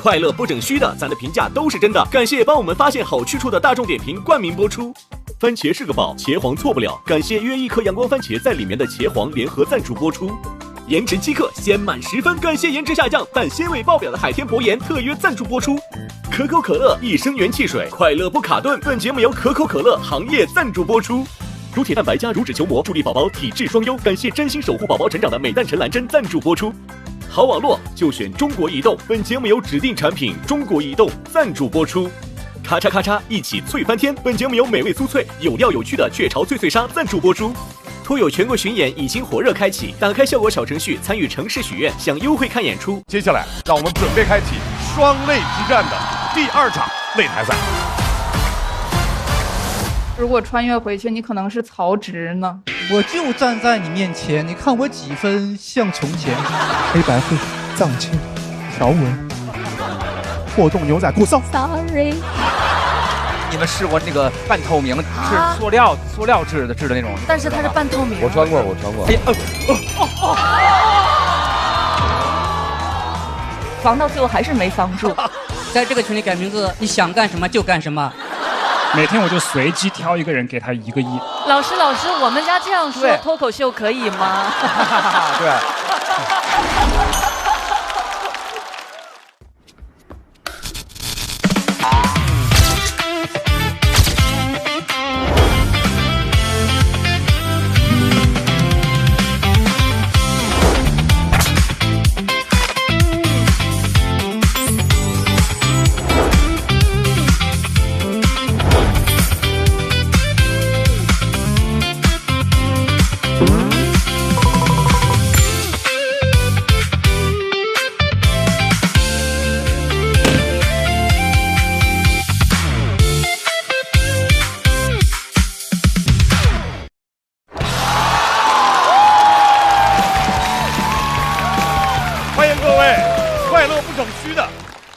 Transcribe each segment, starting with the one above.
快乐不整虚的，咱的评价都是真的。感谢帮我们发现好去处的大众点评冠名播出。番茄是个宝，茄皇错不了。感谢约一颗阳光番茄在里面的茄皇联合赞助播出。颜值7克，鲜满10分。感谢颜值下降但鲜味爆表的海天博颜特约赞助播出。可口可乐一升元汽水，快乐不卡顿。本节目由可口可乐行业赞助播出。乳铁蛋白加乳脂球膜，助力宝宝体质双优。感谢真心守护宝宝成长的美蛋陈兰珍赞助播出。好网络就选中国移动。本节目由指定产品中国移动赞助播出。咔嚓咔嚓，一起脆翻天！本节目由美味酥脆、有料有趣的雀巢脆脆鲨赞助播出。托友全国巡演已经火热开启，打开效果小程序参与城市许愿，享优惠看演出。接下来，让我们准备开启双擂之战的第2场擂台赛。如果穿越回去，你可能是曹植呢。我就站在你面前，你看我几分像从前。黑白灰、藏青、条纹、破洞牛仔裤臊。Sorry。你们试过那个半透明，是塑料制的那种？但是它是半透明。我穿过。哎呀，防到最后还是没防住。在这个群里改名字，你想干什么就干什么。每天我就随机挑一个人，给他1个亿。老师，我们家这样说脱口秀可以吗？对。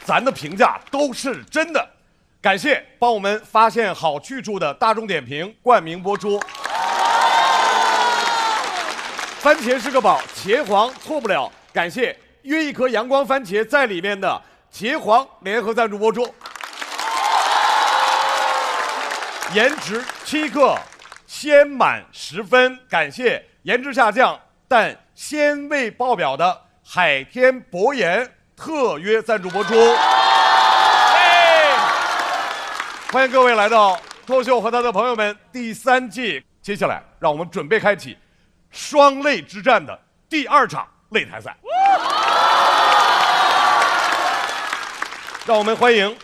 咱的评价都是真的，感谢帮我们发现好去处的大众点评冠名播出。番茄是个宝，茄皇错不了。感谢约一颗阳光番茄在里面的茄皇联合赞助播出。颜值7克，鲜满10分。感谢颜值下降但鲜味爆表的海天博颜特约赞助播出。欢迎各位来到脱口秀和他的朋友们第3季。接下来，让我们准备开启双擂之战的第2场擂台赛。让我们欢迎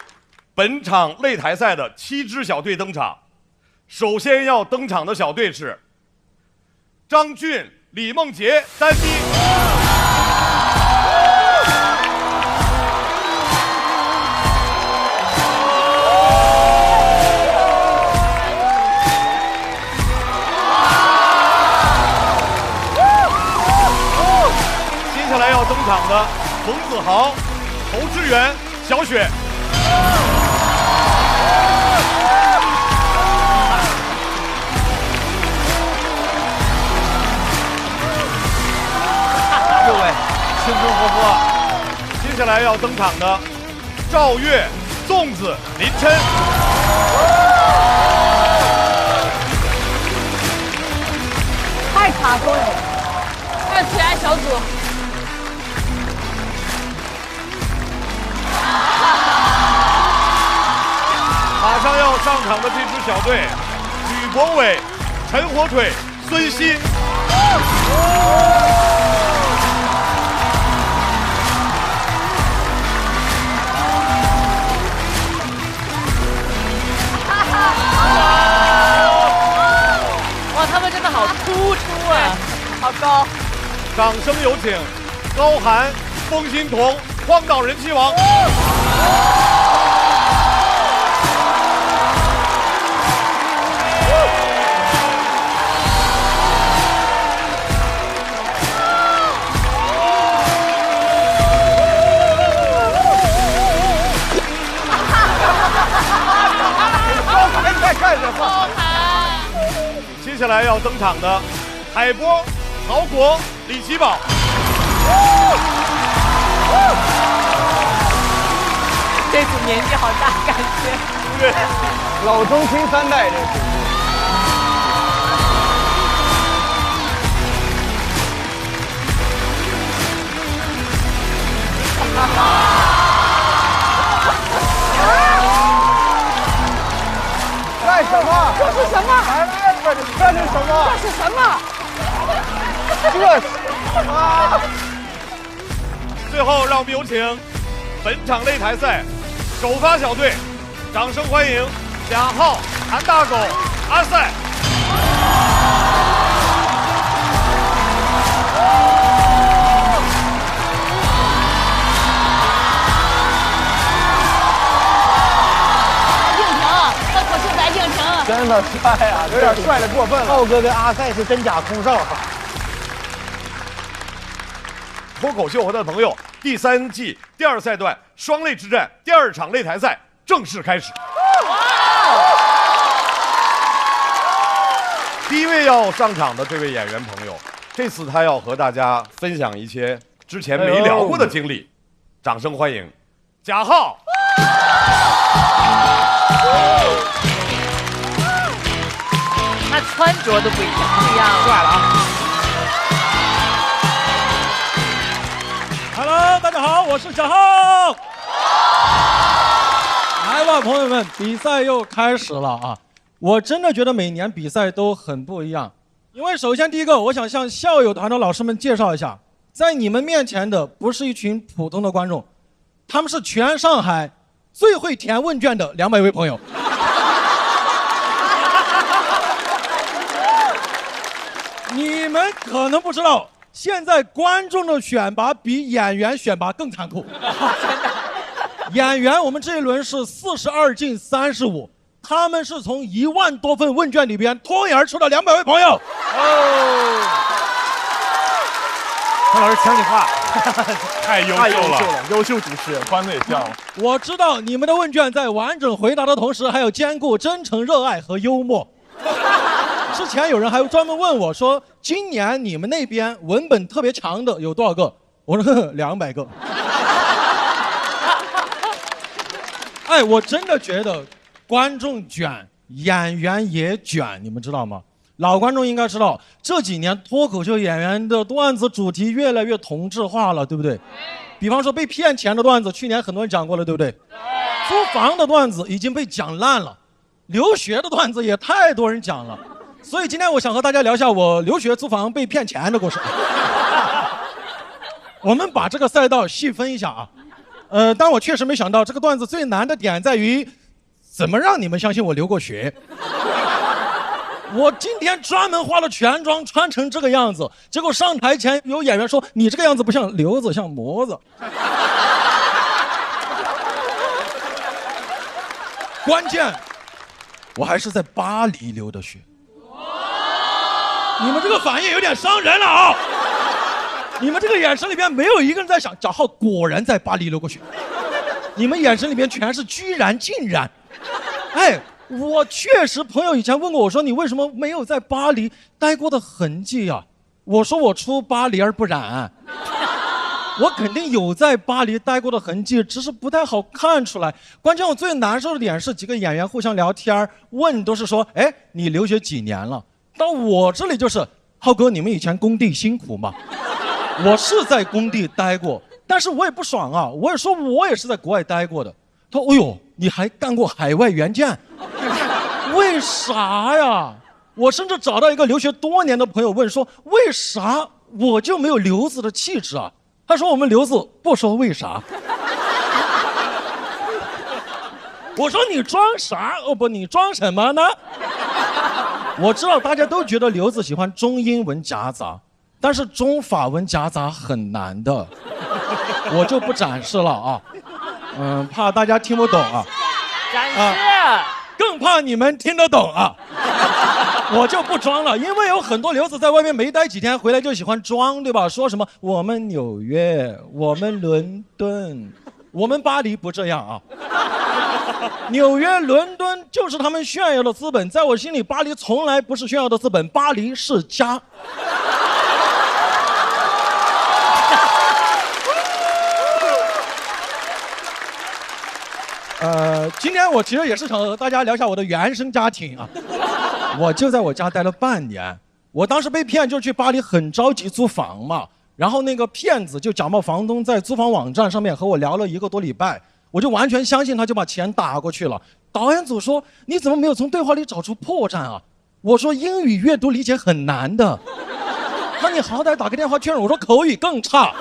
本场擂台赛的7支小队登场。首先要登场的小队是张俊、李梦洁单逼。接下来要登场的冯子豪、侯志远、小雪。各位，青春活泼。接下来要登场的赵越、粽子、林琛。太卡顿了。还有其他小组。马上要上场的这支小队，吕博伟、陈火腿、孙熙。哇，他们真的好突出啊，好高！掌声有请高寒、风心彤、荒岛人气王。干什么？接下来要登场的海波、曹国、李奇宝。年纪好大，感觉。对，老中青三代这是。干什么？这是什么？这是什么？这是什么？这是啊！最后，让我们有请本场擂台赛首发小队，掌声欢迎贾浩、韩大狗、阿赛。真的帅啊，有点帅的过分了。浩哥跟阿赛是真假空少。脱口秀和他的朋友第3季第2赛段双擂之战第2场擂台赛正式开始。第一位要上场的这位演员朋友，这次他要和大家分享一些之前没聊过的经历，掌声欢迎贾浩。他穿着都不一样，不一样，帅了啊 ！Hello， 大家好，我是贾浩。来吧，朋友们，比赛又开始了啊！我真的觉得每年比赛都很不一样，因为首先第一个，我想向校友团的老师们介绍一下，在你们面前的不是一群普通的观众，他们是全上海最会填问卷的200位朋友。你们可能不知道，现在观众的选拔比演员选拔更残酷。演员我们这一轮是42进35，他们是从1万多份问卷里边脱颖而出的200位朋友。潘老师抢你话，太优秀了，优秀主持人，欢内笑。我知道你们的问卷在完整回答的同时，还有兼顾真诚、热爱和幽默。之前有人还专门问我说，今年你们那边文本特别强的有多少个？我说200个。哎，我真的觉得观众卷，演员也卷，你们知道吗？老观众应该知道，这几年脱口秀演员的段子主题越来越同质化了，对不对？比方说被骗钱的段子，去年很多人讲过了，对不对？租房的段子已经被讲烂了，留学的段子也太多人讲了。所以今天我想和大家聊一下我留学租房被骗钱的故事。我们把这个赛道细分一下啊。但我确实没想到这个段子最难的点在于，怎么让你们相信我留过学。我今天专门化了全妆穿成这个样子，结果上台前有演员说你这个样子不像瘤子，像模子。关键我还是在巴黎留的学。你们这个反应有点伤人了啊！你们这个眼神里边没有一个人在想，贾浩果然在巴黎留过学。你们眼神里边全是居然竟然。哎，我确实朋友以前问过我说，你为什么没有在巴黎待过的痕迹啊？我说我出巴黎而不染。我肯定有在巴黎待过的痕迹，只是不太好看出来。关键我最难受的点是几个演员互相聊天，问都是说，哎，你留学几年了？到我这里就是，浩哥，你们以前工地辛苦吗？我是在工地待过，但是我也不爽啊，我也说我也是在国外待过的。他说，哎呦，你还干过海外援建？为啥呀？我甚至找到一个留学多年的朋友问说，为啥我就没有留子的气质啊？他说我们留子不说为啥。我说你装啥？哦不，你装什么呢？我知道大家都觉得留子喜欢中英文夹杂，但是中法文夹杂很难的，我就不展示了啊。怕大家听不懂啊。展示。更怕你们听得懂啊。我就不装了，因为有很多留子在外面没待几天，回来就喜欢装，对吧？说什么我们纽约，我们伦敦，我们巴黎不这样啊。纽约、伦敦就是他们炫耀的资本，在我心里，巴黎从来不是炫耀的资本，巴黎是家。今天我其实也是想和大家聊一下我的原生家庭啊。我就在我家待了半年，我当时被骗就去巴黎，很着急租房嘛。然后那个骗子就假冒房东，在租房网站上面和我聊了1个多礼拜，我就完全相信他，就把钱打过去了。导演组说你怎么没有从对话里找出破绽啊？我说英语阅读理解很难的。那你好歹打个电话确认。我说口语更差。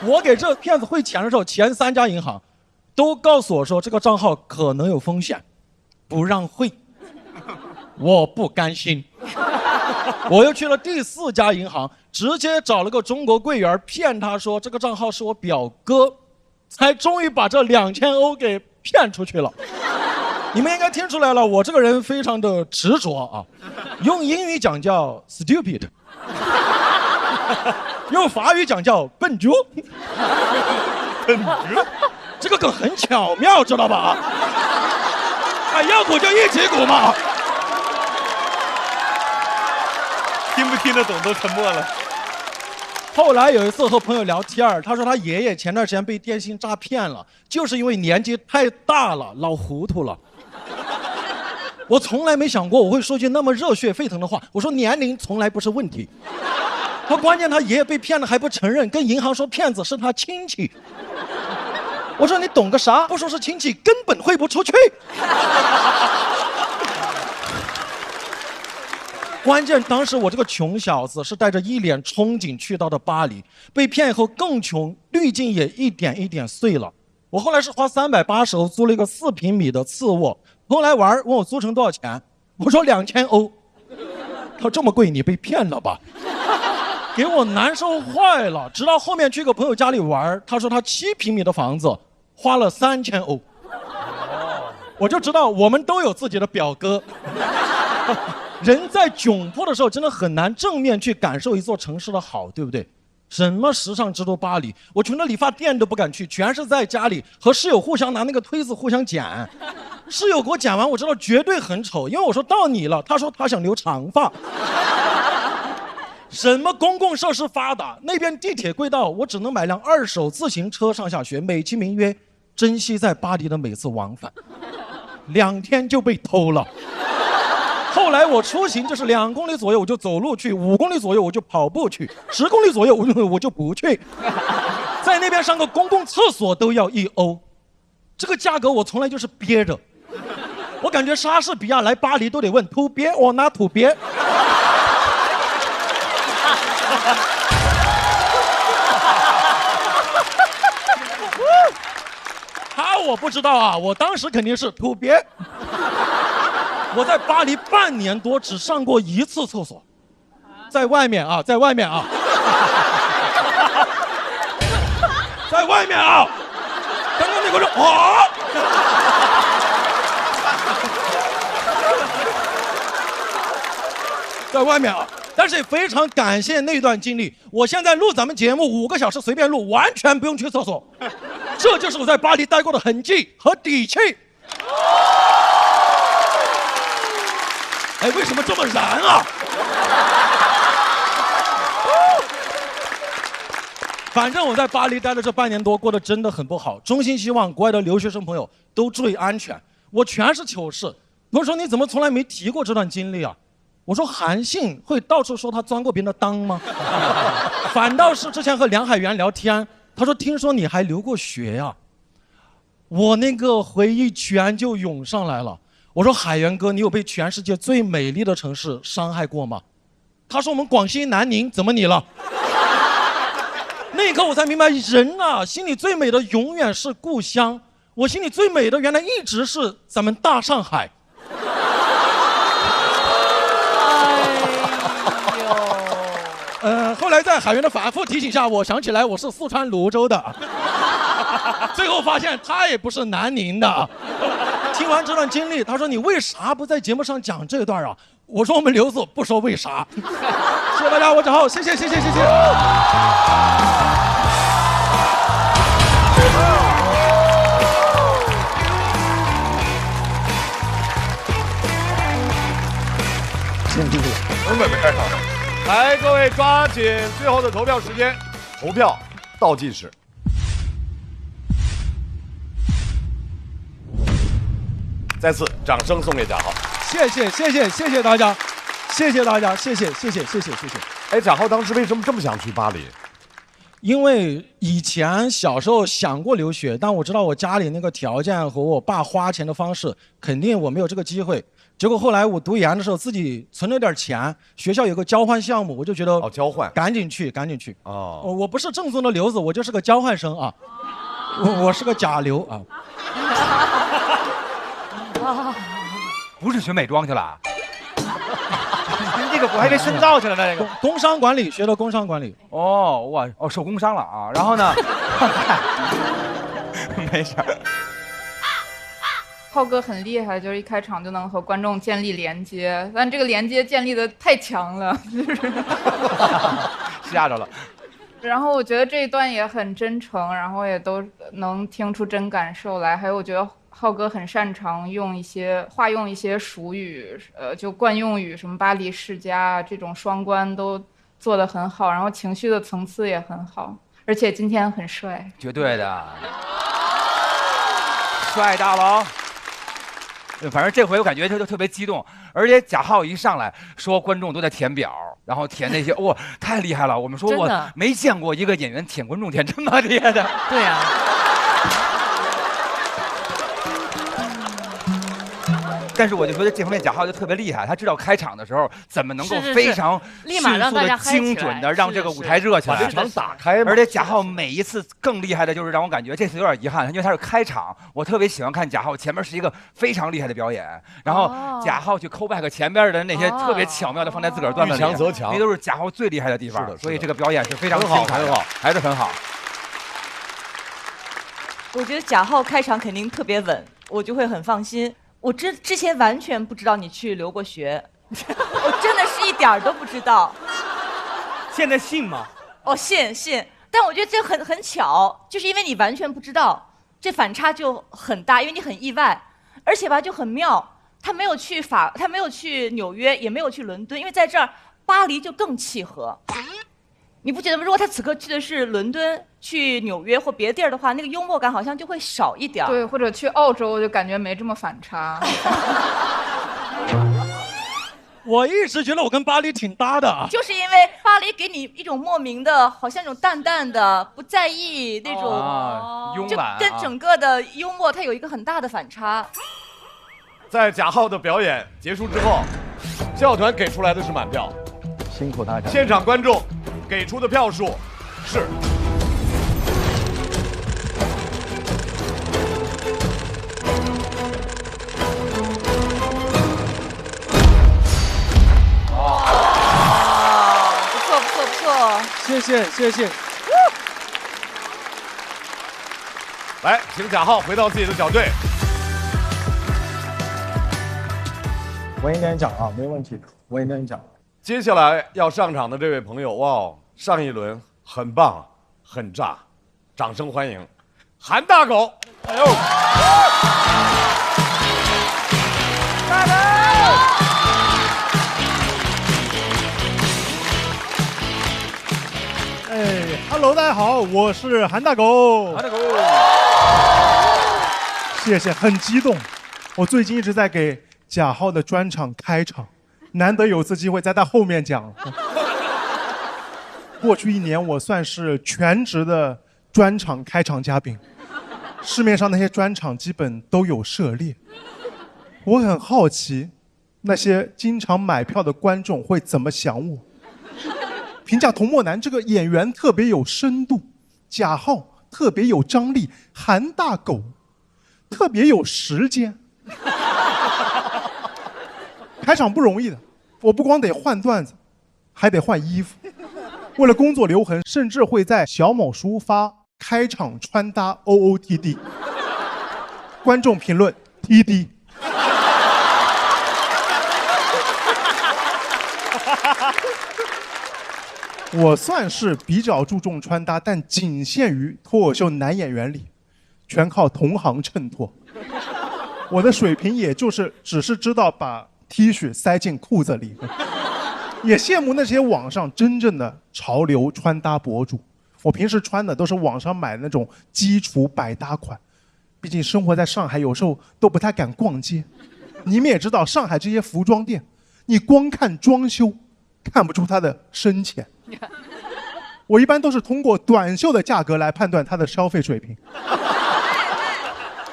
我给这骗子汇钱的时候，前3家银行都告诉我说这个账号可能有风险，不让汇。我不甘心，我又去了第4家银行，直接找了个中国柜员骗他说这个账号是我表哥，才终于把这2000欧给骗出去了。你们应该听出来了，我这个人非常的执着啊，用英语讲叫 stupid， 用法语讲叫笨拙。笨拙，这个梗很巧妙，知道吧？啊，要鼓就一起鼓嘛。听不听得懂都沉默了。后来有一次和朋友聊天，他说他爷爷前段时间被电信诈骗了，就是因为年纪太大了，老糊涂了。我从来没想过我会说句那么热血沸腾的话，我说年龄从来不是问题。他关键他爷爷被骗了还不承认，跟银行说骗子是他亲戚。我说你懂个啥？不说是亲戚根本汇不出去。关键当时我这个穷小子是带着一脸憧憬去到的巴黎，被骗以后更穷，滤镜也一点一点碎了。我后来是花380欧租了一个4平米的次卧，朋友来玩问我租成多少钱，我说2000欧。他说这么贵你被骗了吧？给我难受坏了。直到后面去个朋友家里玩，他说他7平米的房子花了3000欧。我就知道我们都有自己的表哥。人在窘迫的时候真的很难正面去感受一座城市的好，对不对？什么时尚之都巴黎，我穷的理发店都不敢去，全是在家里和室友互相拿那个推子互相剪。室友给我剪完，我知道绝对很丑，因为我说到你了，他说他想留长发。什么公共设施发达，那边地铁贵到我只能买辆2手自行车上下学，美其名曰珍惜在巴黎的每次往返。2天就被偷了。后来我出行就是2公里左右我就走路去，5公里左右我就跑步去，10公里左右我就不去。在那边上个公共厕所都要1欧，这个价格我从来就是憋着。我感觉莎士比亚来巴黎都得问 to 憋 or not to 憋。他我不知道啊，我当时肯定是 to 憋。我在巴黎半年多只上过1次厕所，在外面啊，在外面啊，在外面啊。刚刚那个人啊，在外面啊。但是也非常感谢那段经历，我现在录咱们节目5个小时随便录，完全不用去厕所。这就是我在巴黎待过的痕迹和底气。哎，为什么这么燃啊？反正我在巴黎待了这半年多，过得真的很不好。衷心希望国外的留学生朋友都注意安全。我全是糗事。我说你怎么从来没提过这段经历啊？我说韩信会到处说他钻过别人的裆吗？反倒是之前和梁海源聊天，他说听说你还留过学呀。我那个回忆全就涌上来了。我说海源哥，你有被全世界最美丽的城市伤害过吗？他说我们广西南宁，怎么你了？那一刻我才明白，人啊，心里最美的永远是故乡。我心里最美的原来一直是咱们大上海。后来在海源的反复提醒下，我想起来我是四川泸州的，最后发现他也不是南宁的。听完这段经历，他说你为啥不在节目上讲这段啊？我说我们刘子不说为啥。谢谢大家，我找浩，谢谢。根本没开场。来，各位抓紧最后的投票时间，投票倒计时。再次掌声送给贾浩。谢谢大家，谢谢大家，谢谢。哎，贾浩当时为什么这么想去巴黎？因为以前小时候想过留学，但我知道我家里那个条件和我爸花钱的方式，肯定我没有这个机会。结果后来我读研的时候，自己存了点钱，学校有个交换项目，我就觉得交换，赶紧去。哦，我不是正宗的留子，我就是个交换生啊，我是个假留啊。不是学美妆去了？这个我还以为深造去了呢。这个工商管理学的工商管理。受工伤了啊。然后呢？没事。浩哥很厉害，就是一开场就能和观众建立连接，但这个连接建立的太强了，就是吓着了。然后我觉得这一段也很真诚，然后也都能听出真感受来。还有我觉得浩哥很擅长化用一些俗语，就惯用语，什么巴黎世家这种双关都做得很好，然后情绪的层次也很好，而且今天很帅，绝对的，帅大佬。反正这回我感觉他就特别激动，而且贾浩一上来说观众都在填表，然后填那些哇太厉害了。我们说我没见过一个演员填观众填这么厉害的。对呀。但是我就觉得这方面贾浩就特别厉害，他知道开场的时候怎么能够非常迅速的、精准的让这个舞台热起来，把这场打开嘛。而且贾浩每一次更厉害的就是让我感觉这次有点遗憾，因为他是开场，我特别喜欢看贾浩前面是一个非常厉害的表演，然后贾浩去call back前边的那些特别巧妙的放在自个儿段子里，遇强则强，那都是贾浩最厉害的地方。所以这个表演是非常好，还是很好。我觉得贾浩开场肯定特别稳，我就会很放心。我之前完全不知道你去留过学，我真的是一点儿都不知道。现在信吗？信，但我觉得这很巧，就是因为你完全不知道，这反差就很大，因为你很意外，而且吧就很妙。他没有去纽约，也没有去伦敦，因为在这儿巴黎就更契合。你不觉得吗？如果他此刻去的是伦敦、去纽约或别的地儿的话，那个幽默感好像就会少一点。对，或者去澳洲，我就感觉没这么反差。我一直觉得我跟巴黎挺搭的，就是因为巴黎给你一种莫名的，好像一种淡淡的、不在意那种，慵懒，就跟整个的幽默它有一个很大的反差。在贾浩的表演结束之后，教团给出来的是满票，辛苦大家。现场观众给出的票数是不错，谢谢。来，请贾浩回到自己的小队。我也跟你讲啊，没问题，我也跟你讲。接下来要上场的这位朋友，哇，上一轮很棒，很炸，掌声欢迎韩大狗。哎呦，大狗。Hello， 大家好，我是韩大狗。谢谢，很激动。我最近一直在给贾浩的专场开场，难得有次机会在他后面讲。过去1年，我算是全职的专场开场嘉宾，市面上那些专场基本都有涉猎。我很好奇，那些经常买票的观众会怎么想我。评价童漠男这个演员特别有深度，贾浩特别有张力，韩大狗特别有时间。开场不容易的，我不光得换段子，还得换衣服。为了工作留痕，甚至会在小某书发开场穿搭 OOTD， 观众评论 TD。我算是比较注重穿搭，但仅限于脱口秀男演员里，全靠同行衬托。我的水平也就是只是知道把 T 恤塞进裤子里，也羡慕那些网上真正的潮流穿搭博主。我平时穿的都是网上买的那种基础百搭款，毕竟生活在上海，有时候都不太敢逛街。你们也知道，上海这些服装店，你光看装修，看不出它的深浅。我一般都是通过短袖的价格来判断它的消费水平，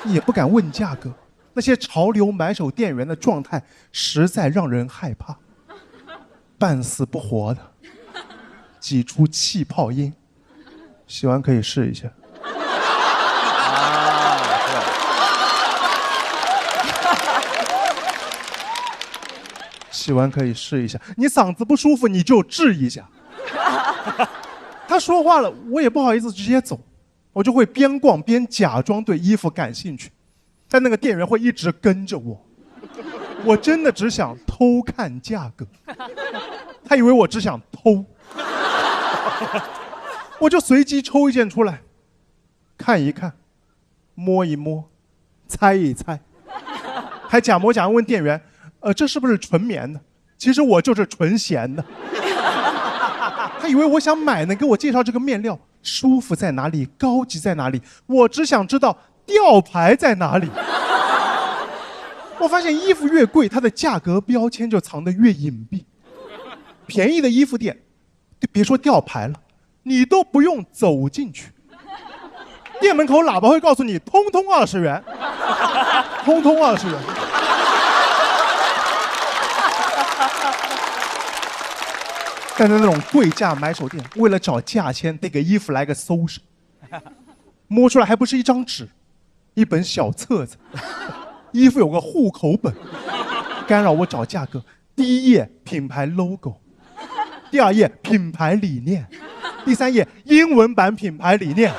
也不敢问价格。那些潮流买手店员的状态实在让人害怕，半死不活的，挤出气泡音。喜欢可以试一下。喜欢可以试一下。你嗓子不舒服你就治一下。他说话了，我也不好意思直接走，我就会边逛边假装对衣服感兴趣，但那个店员会一直跟着我。我真的只想偷看价格，他以为我只想偷，我就随机抽一件出来，看一看，摸一摸，猜一猜，还假模假样问店员：“这是不是纯棉的？”其实我就是纯咸的。他以为我想买呢，给我介绍这个面料舒服在哪里，高级在哪里。我只想知道吊牌在哪里。我发现衣服越贵，它的价格标签就藏得越隐蔽。便宜的衣服店，就别说吊牌了，你都不用走进去，店门口喇叭会告诉你，通通20元，通通20元。但在那种贵价买手店，为了找价签，得给衣服来个搜身，摸出来还不是一张纸，一本小册子，衣服有个户口本，干扰我找价格。第一页品牌 logo， 第二页品牌理念，第三页英文版品牌理念。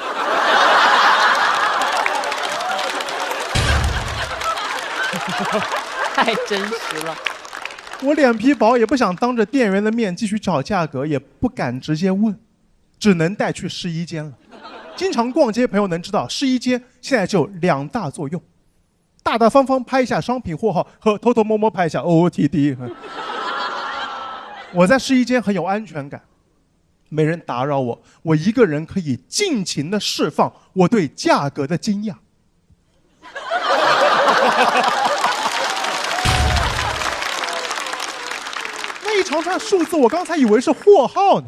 太真实了。我脸皮薄，也不想当着店员的面继续找价格，也不敢直接问，只能带去试衣间了。经常逛街朋友能知道，试衣间现在就2大作用：大大方方拍一下商品货号和偷偷摸摸拍一下 OOTD。我在试衣间很有安全感，没人打扰我，我一个人可以尽情地释放我对价格的惊讶。那一长串数字，我刚才以为是货号呢。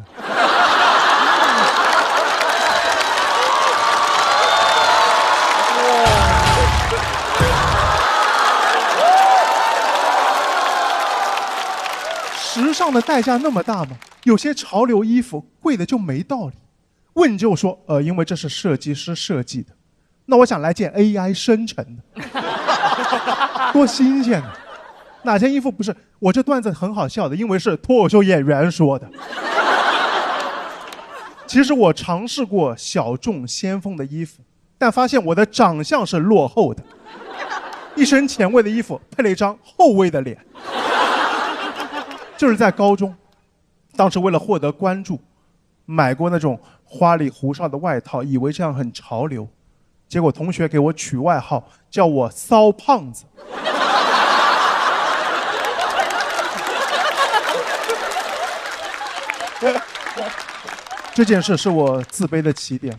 时尚的代价那么大吗？有些潮流衣服贵的就没道理。问就说，因为这是设计师设计的。那我想来件 AI 生成的，多新鲜啊！哪件衣服不是？我这段子很好笑的，因为是脱口秀演员说的。其实我尝试过小众先锋的衣服，但发现我的长相是落后的。一身前卫的衣服配了一张后卫的脸。就是在高中，当时为了获得关注，买过那种花里胡哨的外套，以为这样很潮流，结果同学给我取外号，叫我骚胖子。这件事是我自卑的起点，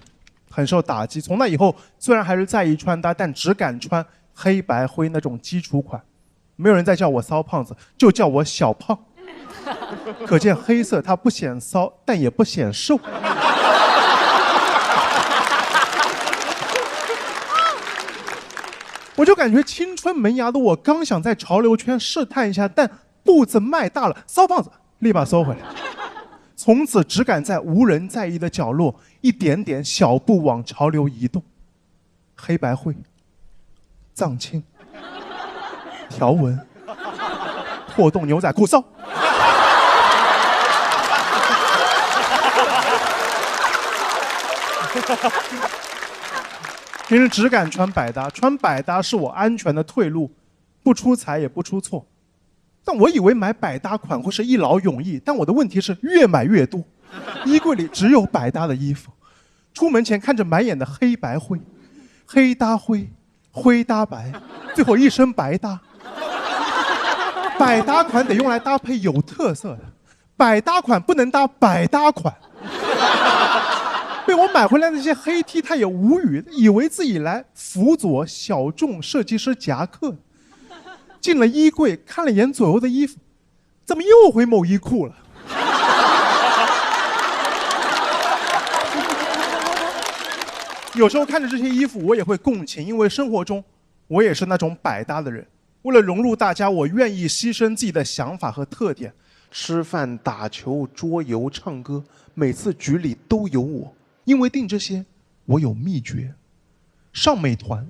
很受打击。从那以后，虽然还是在意穿搭，但只敢穿黑白灰那种基础款，没有人再叫我骚胖子，就叫我小胖。可见黑色它不显骚，但也不显瘦。我就感觉青春萌芽的我刚想在潮流圈试探一下，但步子迈大了，骚胖子立马收回来。从此只敢在无人在意的角落一点点小步往潮流移动。黑白灰、藏青、条纹、破洞牛仔裤骚。平时只敢穿百搭，穿百搭是我安全的退路，不出彩也不出错。但我以为买百搭款会是一劳永逸，但我的问题是越买越多，衣柜里只有百搭的衣服。出门前看着满眼的黑白灰，黑搭灰，灰搭白，最后一身白搭。百搭款得用来搭配有特色的，百搭款不能搭百搭款。被我买回来那些黑 T， 他也无语，以为自己来辅佐小众设计师夹克。进了衣柜，看了一眼左右的衣服，怎么又回某衣库了？有时候看着这些衣服，我也会共情，因为生活中我也是那种百搭的人。为了融入大家，我愿意牺牲自己的想法和特点。吃饭、打球、桌游、唱歌，每次局里都有我。因为订这些，我有秘诀。上美团，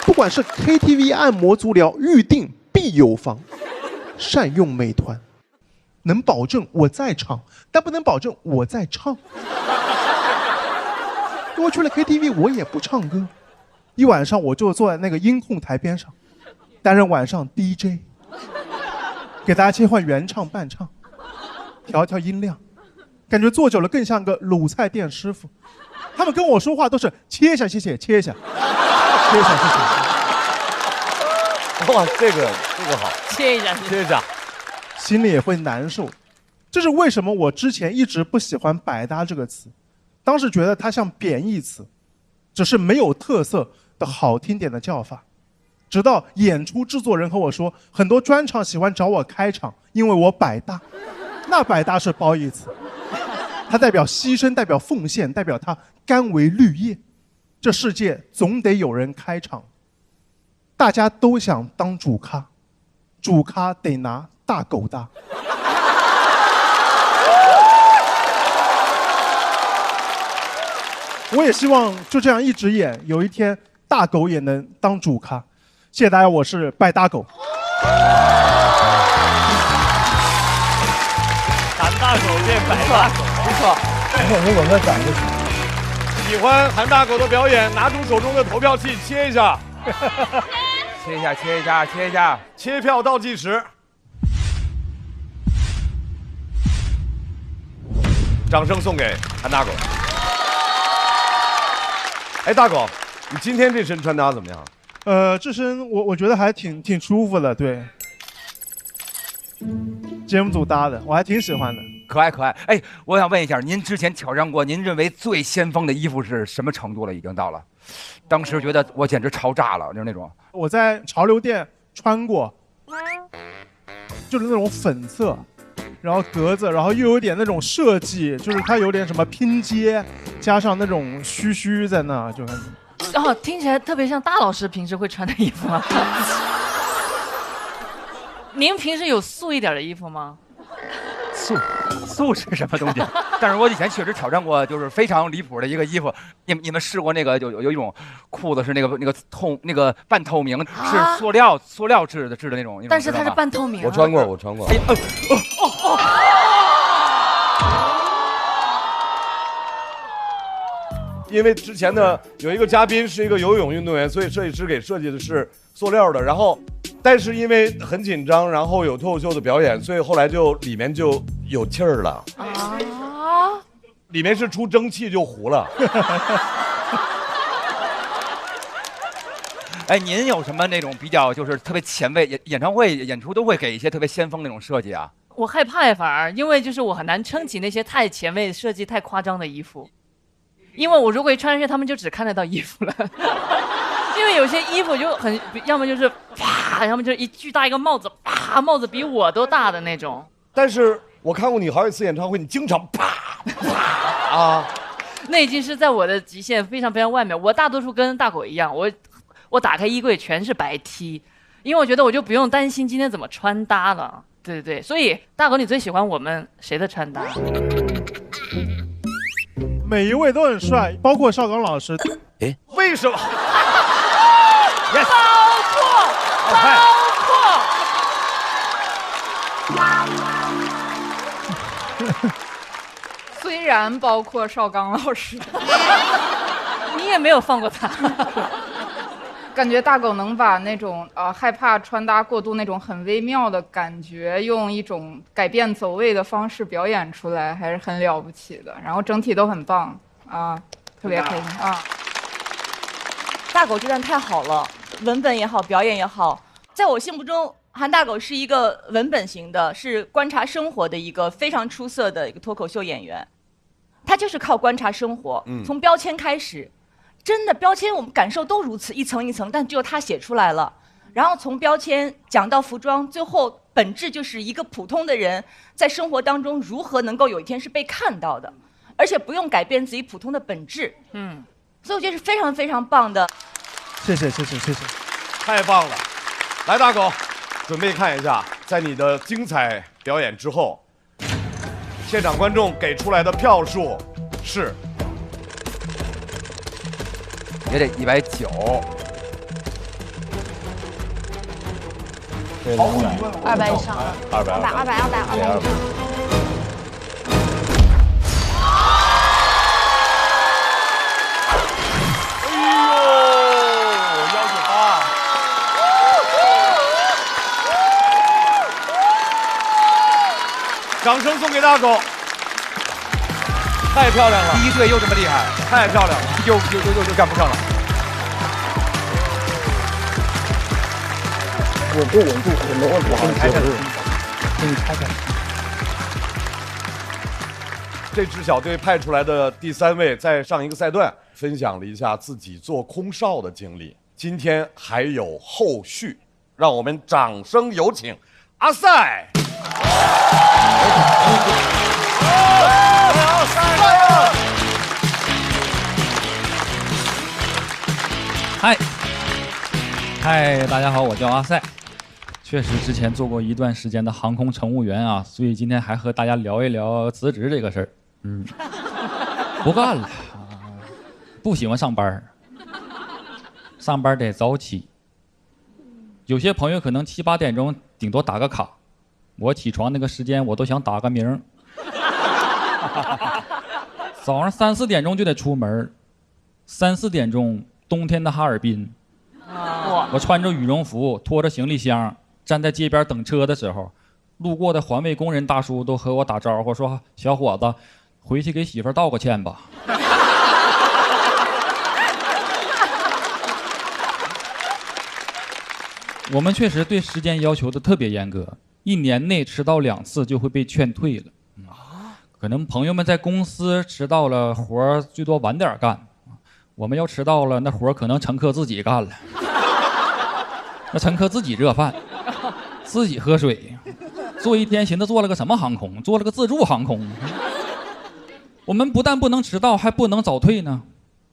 不管是 KTV、按摩、足疗，预定必有房。善用美团。能保证我在场，但不能保证我在唱。如果去了 KTV， 我也不唱歌，一晚上我就坐在那个音控台边上，担任晚上 DJ， 给大家切换原唱伴唱，调音量，感觉坐久了更像个卤菜店师傅。他们跟我说话都是切一下谢谢，切一下，切一下谢谢。哇，这个好，切一下，切一下。心里也会难受，这是为什么我之前一直不喜欢百搭这个词，当时觉得它像贬义词，只是没有特色的好听点的叫法。直到演出制作人和我说，很多专场喜欢找我开场，因为我百搭。那百搭是褒义词，它代表牺牲，代表奉献，代表他甘为绿叶。这世界总得有人开场，大家都想当主咖，主咖得拿大狗大。我也希望就这样一直演，有一天大狗也能当主咖。谢谢大家，我是拜大狗。韩大狗变百搭狗，不错。如果说长就行。喜欢韩大狗的表演，拿出手中的投票器切一下，切一下，切一下，切一下，切票倒计时。掌声送给韩大狗。哎，大狗，你今天这身穿搭怎么样？这身我觉得还挺舒服的，对。节目组搭的，我还挺喜欢的，可爱可爱。哎，我想问一下，您之前挑战过您认为最先锋的衣服是什么程度了？已经到了，当时觉得我简直潮炸了，就是那种。我在潮流店穿过，就是那种粉色。然后格子，然后又有点那种设计，就是它有点什么拼接，加上那种须在那，就很。哦，听起来特别像大老师平时会穿的衣服啊。您平时有素一点的衣服吗？素是什么东西？但是我以前确实挑战过，就是非常离谱的一个衣服。你们试过那个有一种裤子是那个半透明，是塑料制的那种。但是它是半透明。我穿过。因为之前的有一个嘉宾是一个游泳运动员，所以设计师给设计的是塑料的。然后，但是因为很紧张，然后有脱口秀的表演，所以后来里面就有气儿了。啊！里面是出蒸汽就糊了。哎，您有什么那种比较就是特别前卫演唱会演出都会给一些特别先锋那种设计啊？我害怕呀，反而因为就是我很难撑起那些太前卫、设计太夸张的衣服。因为我如果一穿上去，他们就只看得到衣服了。因为有些衣服就很，要么就是啪，要么就是一巨大一个帽子，啪，帽子比我都大的那种。但是我看过你好几次演唱会，你经常啪啪啊，那已经是在我的极限非常非常外面。我大多数跟大狗一样，我打开衣柜全是白 T， 因为我觉得我就不用担心今天怎么穿搭了。对对对，所以大狗，你最喜欢我们谁的穿搭？每一位都很帅，包括邵刚老师。哎，为什么？包括。虽然包括邵刚老师，你也没有放过他。感觉大狗能把那种害怕穿搭过度那种很微妙的感觉，用一种改变走位的方式表演出来，还是很了不起的。然后整体都很棒啊，特别开心啊！大狗这段太好了，文本也好，表演也好，在我心目中韩大狗是一个文本型的，是观察生活的一个非常出色的一个脱口秀演员。他就是靠观察生活，从标签开始，真的标签我们感受都如此，一层一层，但只有他写出来了。然后从标签讲到服装，最后本质就是一个普通的人在生活当中如何能够有一天是被看到的，而且不用改变自己普通的本质。所以我觉得是非常非常棒的。谢谢，太棒了！来，大狗，准备看一下，在你的精彩表演之后，现场观众给出来的票数是，也得190。200以上，200。掌声送给大狗，太漂亮了！第一队又这么厉害，太漂亮了，又干不上了。稳住，没问题。我给你拆开。这支小队派出来的第3位，在上一个赛段分享了一下自己做空少的经历，今天还有后续，让我们掌声有请阿赛。嗨，大家好，我叫阿赛。确实之前做过一段时间的航空乘务员啊，所以今天还和大家聊一聊辞职这个事儿。不干了，不喜欢上班，上班得早起。有些朋友可能7、8点钟顶多打个卡，我起床那个时间我都想打个鸣。早上3、4点钟就得出门，3、4点钟冬天的哈尔滨，我穿着羽绒服，拖着行李箱，站在街边等车的时候，路过的环卫工人大叔都和我打招呼说：“小伙子，回去给媳妇儿道个歉吧。”我们确实对时间要求的特别严格，1年内迟到2次就会被劝退了。可能朋友们在公司迟到了，活儿最多晚点干。我们要迟到了，那活儿可能乘客自己干了。那乘客自己热饭，自己喝水，坐一天寻思坐了个什么航空？坐了个自助航空。我们不但不能迟到，还不能早退呢。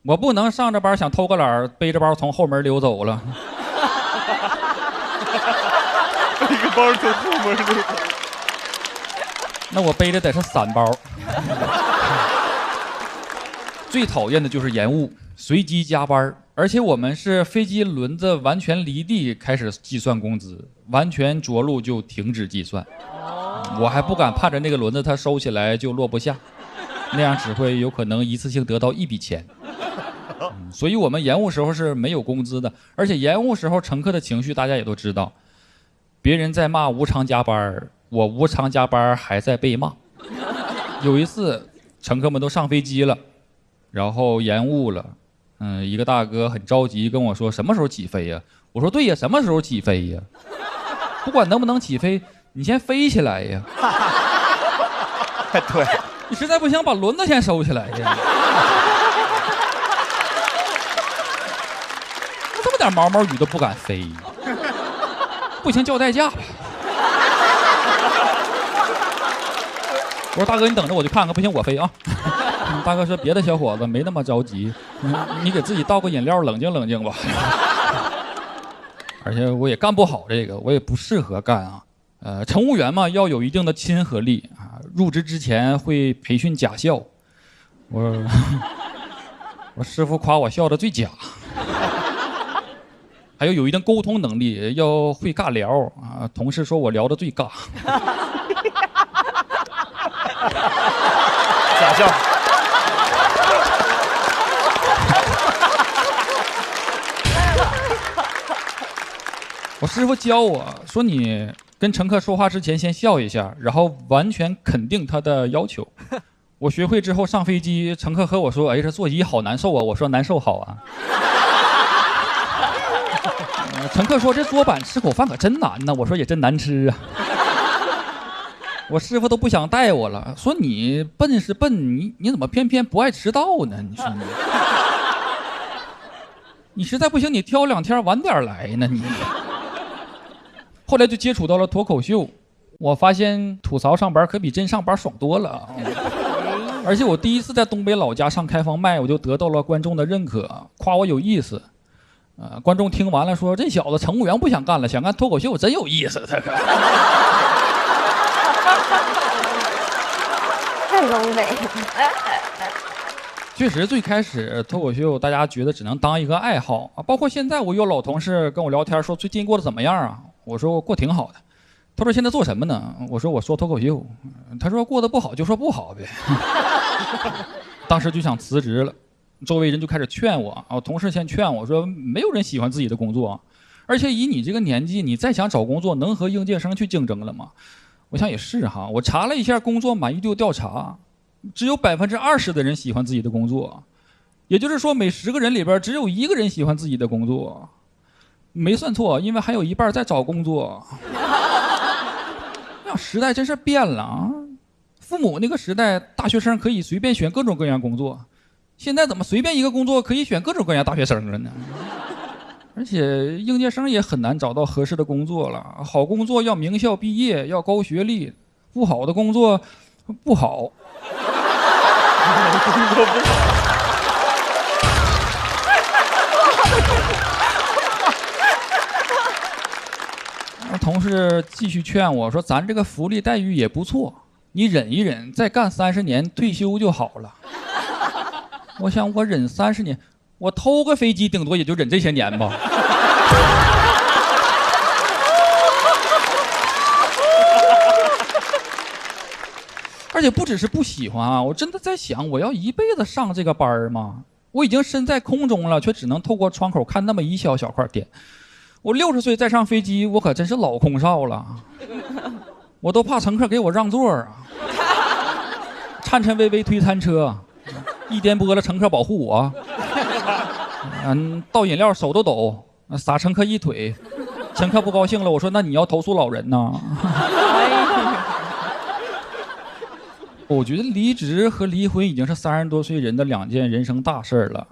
我不能上着班想偷个懒，背着包从后门溜走了。背个包从后门溜走。那我背的得是3包。最讨厌的就是延误、随机加班，而且我们是飞机轮子完全离地开始计算工资，完全着陆就停止计算。我还不敢盼着那个轮子它收起来就落不下，那样只会有可能一次性得到一笔钱。所以我们延误时候是没有工资的，而且延误时候乘客的情绪大家也都知道，别人在骂无偿加班，我无偿加班还在被骂。有一次乘客们都上飞机了，然后延误了，一个大哥很着急跟我说什么时候起飞呀？我说对呀，什么时候起飞呀？不管能不能起飞，你先飞起来呀。对，你实在不行把轮子先收起来呀。这么点毛毛雨都不敢飞，不行叫代驾吧。我说大哥你等着我去看看，不行我飞啊。大哥说别的小伙子没那么着急，你给自己倒个饮料冷静冷静吧。而且我也干不好这个，我也不适合干啊。乘务员嘛要有一定的亲和力啊，入职之前会培训假笑。我师傅夸我笑得最假。还有一定沟通能力，要会尬聊啊。同事说我聊得最尬。假笑。我师傅教我说，你跟乘客说话之前先笑一下，然后完全肯定他的要求。我学会之后上飞机，乘客和我说：“哎，这座椅好难受啊。”我说：“难受好啊。”乘客说这桌板吃口饭可真难呐，我说也真难吃啊。我师傅都不想带我了，说你笨是笨，你怎么偏偏不爱迟到呢？你说你实在不行，你挑2天晚点来呢你。后来就接触到了脱口秀，我发现吐槽上班可比真上班爽多了。而且我第一次在东北老家上开放麦，我就得到了观众的认可，夸我有意思。观众听完了说：“这小子乘务员不想干了，想干脱口秀，真有意思。”这个。太东北。确实，最开始脱口秀大家觉得只能当一个爱好啊，包括现在我有老同事跟我聊天说最近过得怎么样啊？我说我过挺好的。他说现在做什么呢？我说我说脱口秀。他说过得不好就说不好呗。当时就想辞职了，周围人就开始劝我，同事先劝我说没有人喜欢自己的工作，而且以你这个年纪，你再想找工作能和应届生去竞争了吗？我想也是哈，我查了一下工作满意度调查，只有20%的人喜欢自己的工作，也就是说每10个人里边只有1个人喜欢自己的工作。没算错，因为还有1半在找工作。时代真是变了啊！父母那个时代，大学生可以随便选各种各样工作，现在怎么随便一个工作可以选各种各样大学生了呢？而且应届生也很难找到合适的工作了。好工作要名校毕业，要高学历；不好的工作不好。工作不好。同事继续劝我说：“咱这个福利待遇也不错，你忍一忍，再干30年，退休就好了。”我想，我忍30年，我偷个飞机，顶多也就忍这些年吧。而且不只是不喜欢啊，我真的在想，我要一辈子上这个班吗？我已经身在空中了，却只能透过窗口看那么一小块天。我60岁再上飞机，我可真是老空少了，我都怕乘客给我让座啊，颤颤巍巍推餐车，一颠簸了乘客保护我，倒饮料手都抖，撒乘客一腿，乘客不高兴了，我说那你要投诉老人呐。我觉得离职和离婚已经是30多岁人的2件人生大事了。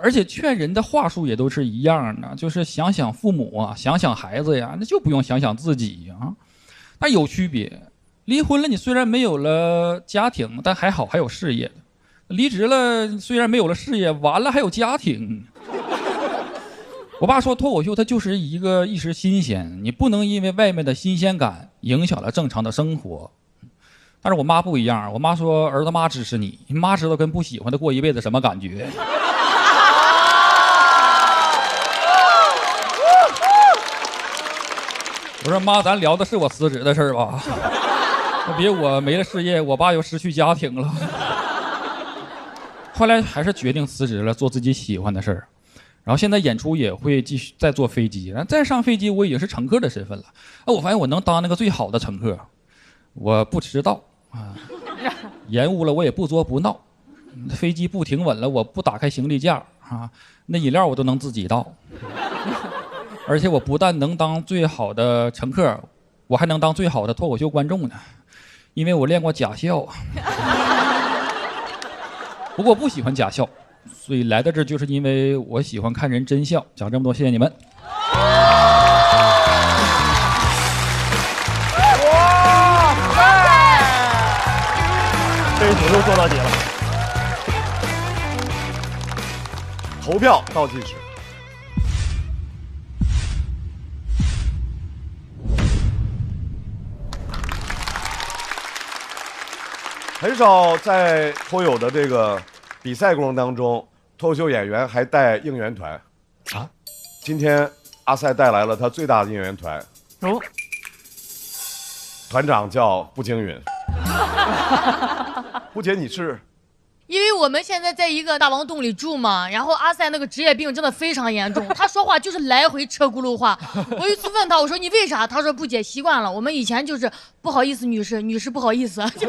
而且劝人的话术也都是一样的，就是想想父母啊，想想孩子呀，那就不用想想自己啊。但有区别，离婚了你虽然没有了家庭，但还好还有事业；离职了虽然没有了事业，完了还有家庭。我爸说脱口秀它就是一时新鲜，你不能因为外面的新鲜感影响了正常的生活。但是我妈不一样，我妈说儿子妈支持你，妈知道跟不喜欢的过一辈子什么感觉。我说妈，咱聊的是我辞职的事儿吧？别我没了事业，我爸又失去家庭了。后来还是决定辞职了，做自己喜欢的事儿。然后现在演出也会继续再坐飞机，然后再上飞机，我已经是乘客的身份了。我发现我能当那个最好的乘客，我不迟到啊，延误了我也不作不闹，飞机不停稳了，我不打开行李架啊，那饮料我都能自己倒。而且我不但能当最好的乘客，我还能当最好的脱口秀观众呢，因为我练过假笑。不过我不喜欢假笑，所以来到这就是因为我喜欢看人真笑。讲这么多，谢谢你们。哇塞！这一组又做到底了。投票倒计时。很少在脱友的这个比赛过程当中，脱口秀演员还带应援团啊。今天阿塞带来了他最大的应援团，哦，团长叫步惊云。步姐，你是？因为我们现在在一个大王洞里住嘛，然后阿塞那个职业病真的非常严重，他说话就是来回车轱辘话。我一次问他，我说你为啥？他说不姐习惯了，我们以前就是不好意思女士，女士不好意思。他刚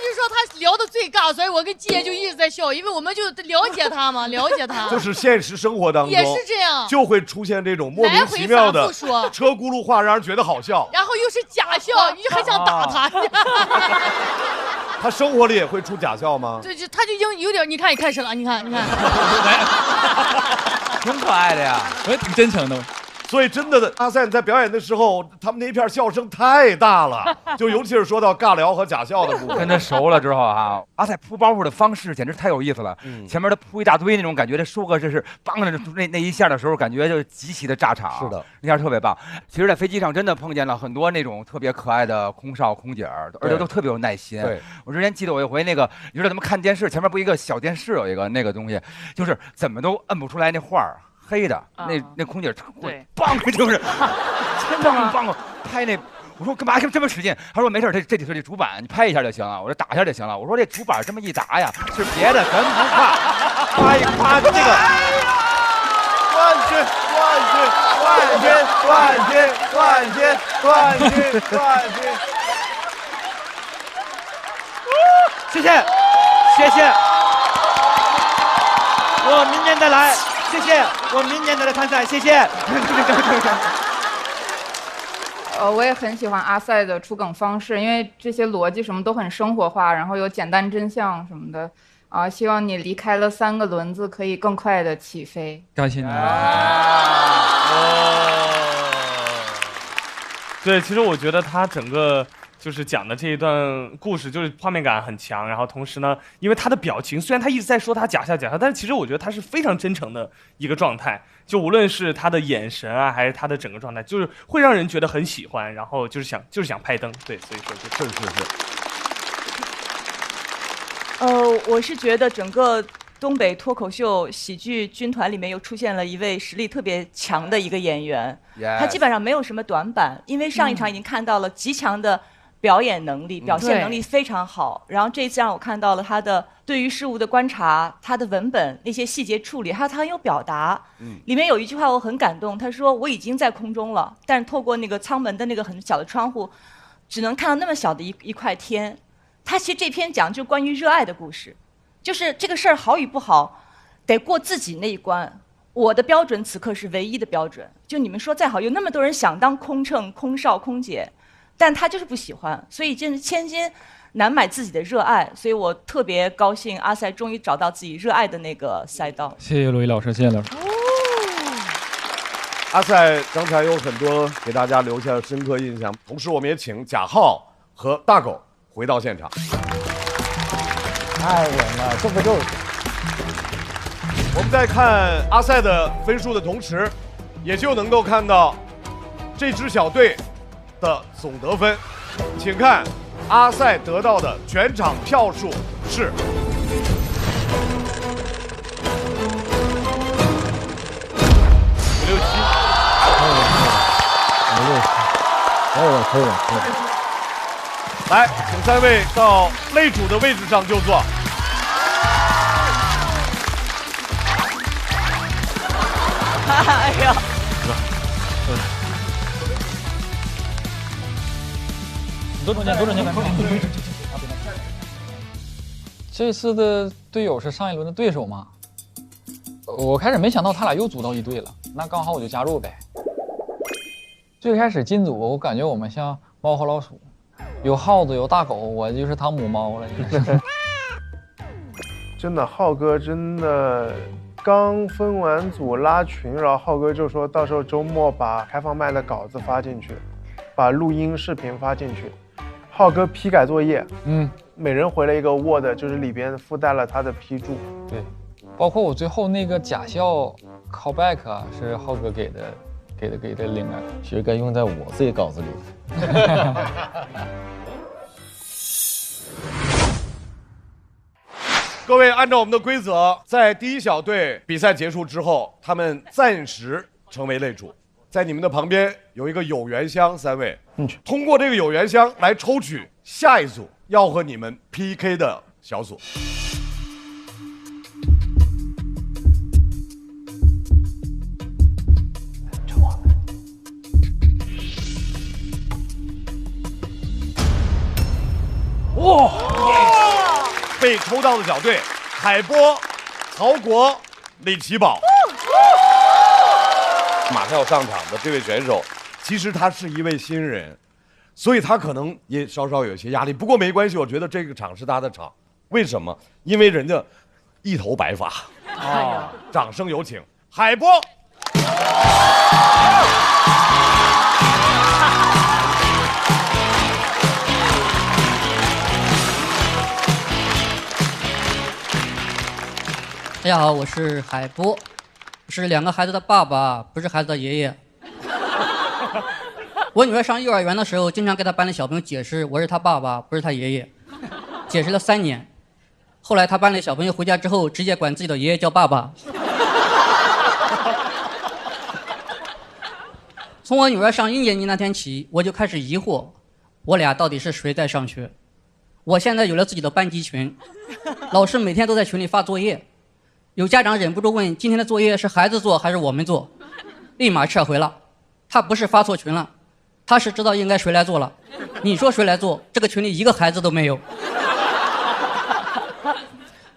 就说他聊得最尬，所以我跟季爷就一直在笑，笑，因为我们就了解他嘛，了解他。就是现实生活当中也是这样，就会出现这种莫名其妙的车轱辘话，让人觉得好笑。然后又是假笑，你就很想打他。他生活里也会出假笑吗？对，他就已经有点，你看也开始了，你看，挺可爱的呀，我也挺真诚的。所以真的，阿赛在表演的时候，他们那一片笑声太大了，就尤其是说到尬聊和假笑的部分。跟他熟了之后啊，阿赛铺包袱的方式简直太有意思了。前面他铺一大堆那种感觉，这说个这是梆的那一下的时候，感觉就极其的炸场。是的，那下特别棒。其实，在飞机上真的碰见了很多那种特别可爱的空少空姐儿，而且都特别有耐心。对，我之前记得我有回那个，你知道他们看电视，前面不一个小电视有一个那个东西，就是怎么都摁不出来那画儿。黑的，那空姐梆，就是真的梆拍那，我说干嘛这么使劲？他说没事，这就是这主板，你拍一下就行了。我说打一下就行了。我说这主板这么一打呀，是别的，咱不怕，夸一夸这个。冠军，谢谢，我明年再来。谢谢，我明年再来参赛，谢谢。我也很喜欢阿赛的出梗方式，因为这些逻辑什么都很生活化，然后有简单真相什么的。希望你离开了3个轮子，可以更快的起飞。感谢你。对，其实我觉得他整个就是讲的这一段故事，就是画面感很强，然后同时呢，因为他的表情，虽然他一直在说他假笑，但是其实我觉得他是非常真诚的一个状态，就无论是他的眼神啊，还是他的整个状态，就是会让人觉得很喜欢，然后就是想拍灯，对，所以说是。我是觉得整个东北脱口秀喜剧军团里面又出现了一位实力特别强的一个演员，他基本上没有什么短板，因为上一场已经看到了极强的表演能力，表现能力非常好。然后这一次让我看到了他的对于事物的观察，他的文本那些细节处理，还有他很有表达。里面有一句话我很感动，他说我已经在空中了，但是透过那个舱门的那个很小的窗户，只能看到那么小的一块天。他其实这篇讲就关于热爱的故事，就是这个事儿好与不好，得过自己那一关。我的标准此刻是唯一的标准，就你们说再好，有那么多人想当空乘、空少、空姐，但他就是不喜欢，所以真是千金难买自己的热爱。所以我特别高兴，阿赛终于找到自己热爱的那个赛道。谢谢罗毅老师，谢谢老师。阿赛刚才有很多给大家留下深刻印象，同时我们也请贾浩和大狗回到现场。太稳了，这不就是？我们在看阿赛的分数的同时，也就能够看到这支小队的总得分。请看阿赛得到的全场票数是可以了。来，请3位到擂主的位置上就坐。哎呀！多中间。这次的队友是上一轮的对手吗？我开始没想到他俩又组到一队了，那刚好我就加入呗。最开始进组，我感觉我们像猫和老鼠，有耗子有大狗，我就是汤姆猫了，应该是。真的，浩哥真的刚分完组拉群，然后浩哥就说到时候周末把开放麦的稿子发进去，把录音视频发进去。浩哥批改作业，每人回了一个 Word， 就是里边附带了他的批注。对，包括我最后那个假笑 callback 啊，是浩哥给的灵感，其实该用在我自己稿子里。各位，按照我们的规则，在第一小队比赛结束之后，他们暂时成为擂主。在你们的旁边有一个有缘箱，3位，通过这个有缘箱来抽取下一组要和你们 PK 的小组。哇！被抽到的小队海波、曹国、李奇宝。马上要上场的这位选手，其实他是一位新人，所以他可能也稍稍有些压力。不过没关系，我觉得这个场是他的场。为什么？因为人家一头白发。哦，掌声有请海波。大家好，我是海波，是2个孩子的爸爸，不是孩子的爷爷。我女儿上幼儿园的时候，经常给她班里小朋友解释我是她爸爸，不是她爷爷，解释了3年。后来她班里小朋友回家之后，直接管自己的爷爷叫爸爸。从我女儿上1年级那天起，我就开始疑惑，我俩到底是谁在上学？我现在有了自己的班级群，老师每天都在群里发作业。有家长忍不住问：今天的作业是孩子做还是我们做？立马撤回了。他不是发错群了，他是知道应该谁来做了。你说谁来做？这个群里1个孩子都没有。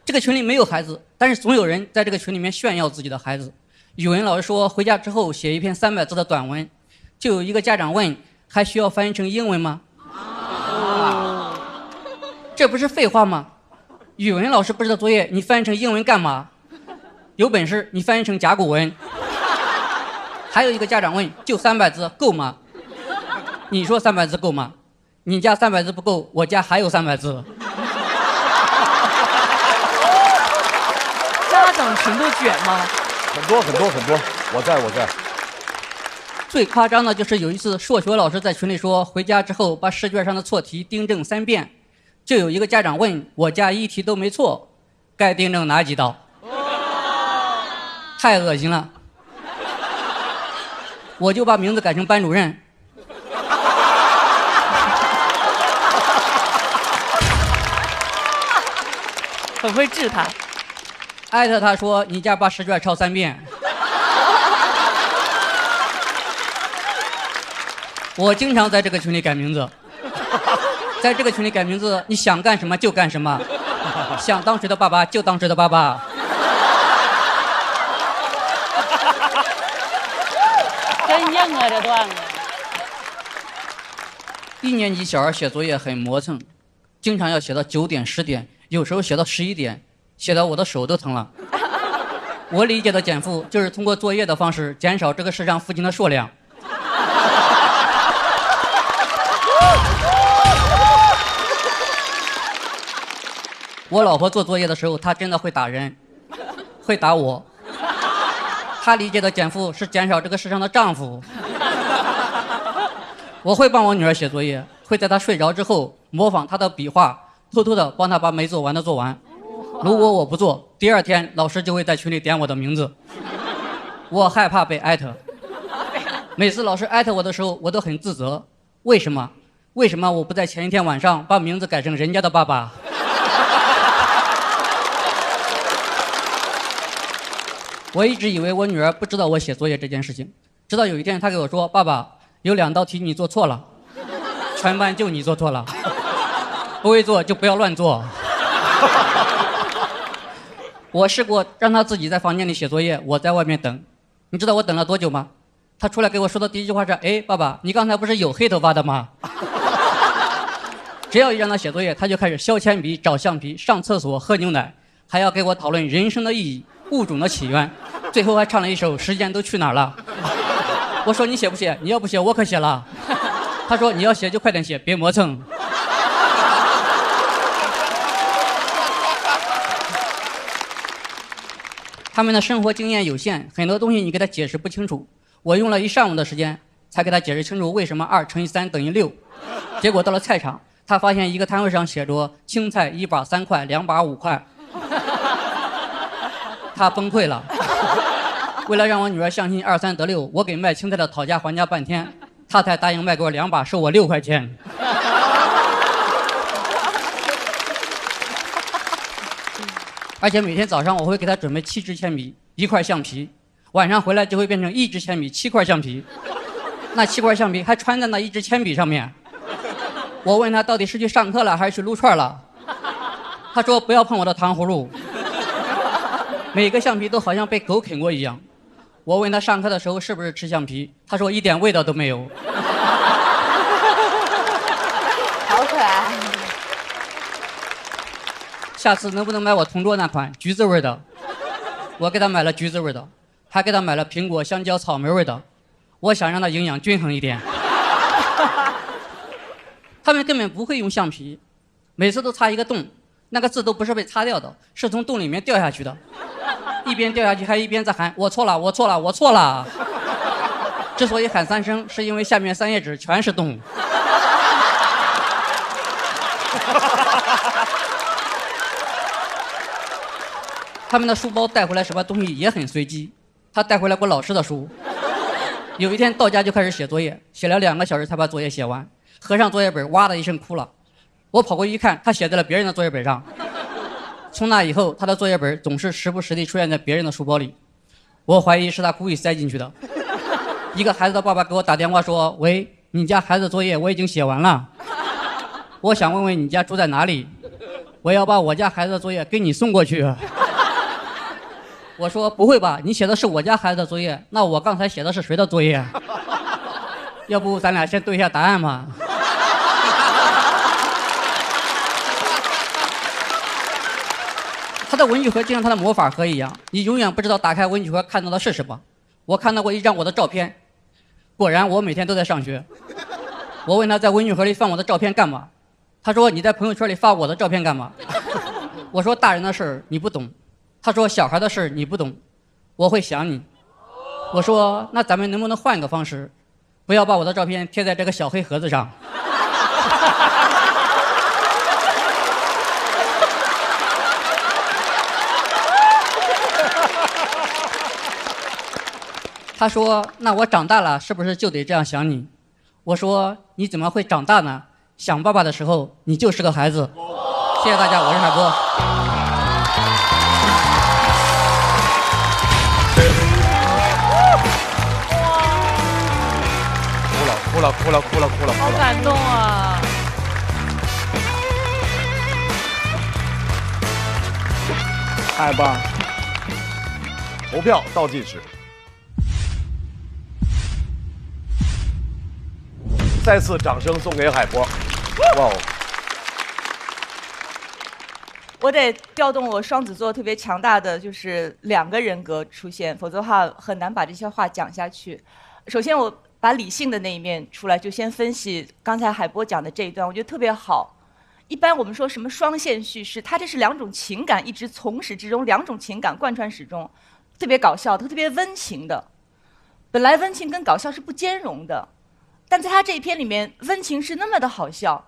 这个群里没有孩子，但是总有人在这个群里面炫耀自己的孩子。语文老师说回家之后写一篇300字的短文，就有一个家长问：还需要翻译成英文吗？这不是废话吗？语文老师布置的作业你翻译成英文干嘛？有本事你翻译成甲骨文。还有一个家长问：就300字够吗？你说300字够吗？你家300字不够，我家还有300字。家长群都卷吗？很多，我在。最夸张的就是有一次数学老师在群里说，回家之后把试卷上的错题订正3遍，就有一个家长问：我家1题都没错，该订正哪几道？太恶心了，我就把名字改成班主任。很会治他。艾特他说：你家把试卷抄3遍。我经常在这个群里改名字，在这个群里改名字，你想干什么就干什么，想当谁的爸爸就当谁的爸爸。真硬啊，这段子。1年级小孩写作业很磨蹭，经常要写到9点、10点，有时候写到11点，写到我的手都疼了。我理解的减负就是通过作业的方式减少这个世上父亲的数量。我老婆做作业的时候，她真的会打人，会打我。她理解的减负是减少这个世上的丈夫。我会帮我女儿写作业，会在她睡着之后模仿她的笔画，偷偷的帮她把没做完的做完。如果我不做，第2天老师就会在群里点我的名字。我害怕被艾特，每次老师艾特我的时候，我都很自责。为什么？为什么我不在前一天晚上把名字改成人家的爸爸？我一直以为我女儿不知道我写作业这件事情，直到有一天她给我说：爸爸，有2道题你做错了，全班就你做错了，不会做就不要乱做。我试过让她自己在房间里写作业，我在外面等。你知道我等了多久吗？她出来给我说的第1句话是：哎，爸爸，你刚才不是有黑头发的吗？只要一让她写作业，她就开始削铅笔、找橡皮、上厕所、喝牛奶，还要给我讨论人生的意义、物种的起源，最后还唱了一首《时间都去哪儿了》。我说你写不写？你要不写我可写了。他说你要写就快点写，别磨蹭。他们的生活经验有限，很多东西你给他解释不清楚。我用了1上午的时间才给他解释清楚为什么2乘以3等于6。结果到了菜场，他发现一个摊位上写着青菜1把3块，2把5块。他崩溃了。为了让我女儿相信2、3得6，我给卖青菜的讨价还价半天，他才答应卖给我2把，收我6块钱。而且每天早上我会给他准备7支铅笔、1块橡皮，晚上回来就会变成1支铅笔、7块橡皮，那7块橡皮还穿在那1支铅笔上面。我问他到底是去上课了还是去撸串了，他说不要碰我的糖葫芦。每个橡皮都好像被狗啃过一样。我问他上课的时候是不是吃橡皮，他说一点味道都没有。好可爱。下次能不能买我同桌那款橘子味的？我给他买了橘子味的，还给他买了苹果、香蕉、草莓味的。我想让他营养均衡一点。他们根本不会用橡皮，每次都擦一个洞，那个字都不是被擦掉的，是从洞里面掉下去的。一边掉下去还一边在喊我错了，我错了，我错了。之所以喊3声，是因为下面3页纸全是洞。他们的书包带回来什么东西也很随机，他带回来过老师的书。有一天到家就开始写作业，写了2个小时才把作业写完，合上作业本哇的一声哭了。我跑过去一看，他写在了别人的作业本上。从那以后，他的作业本总是时不时地出现在别人的书包里，我怀疑是他故意塞进去的。一个孩子的爸爸给我打电话说：“喂，你家孩子作业我已经写完了，我想问问你家住在哪里，我要把我家孩子的作业给你送过去。”我说：“不会吧，你写的是我家孩子的作业，那我刚才写的是谁的作业？要不咱俩先对一下答案吧。”他的文具盒就像他的魔法盒一样，你永远不知道打开文具盒看到的是什么。我看到过一张我的照片，果然我每天都在上学。我问他在文具盒里放我的照片干嘛，他说你在朋友圈里发我的照片干嘛？我说大人的事儿你不懂，他说小孩的事儿你不懂，我会想你。我说那咱们能不能换个方式，不要把我的照片贴在这个小黑盒子上。他说那我长大了是不是就得这样想你？我说你怎么会长大呢？想爸爸的时候你就是个孩子。谢谢大家，我是海波。哭了，好感动啊！太棒！投票倒计时，再次掌声送给海波。哇哦！我得调动我双子座特别强大的就是2个人格出现，否则的话很难把这些话讲下去。首先我把理性的那一面出来，就先分析刚才海波讲的这一段，我觉得特别好。一般我们说什么双线叙事，它这是2种情感一直从始至终，2种情感贯穿始终，特别搞笑的，特别温情的。本来温情跟搞笑是不兼容的，但在他这一篇里面，温情是那么的好笑，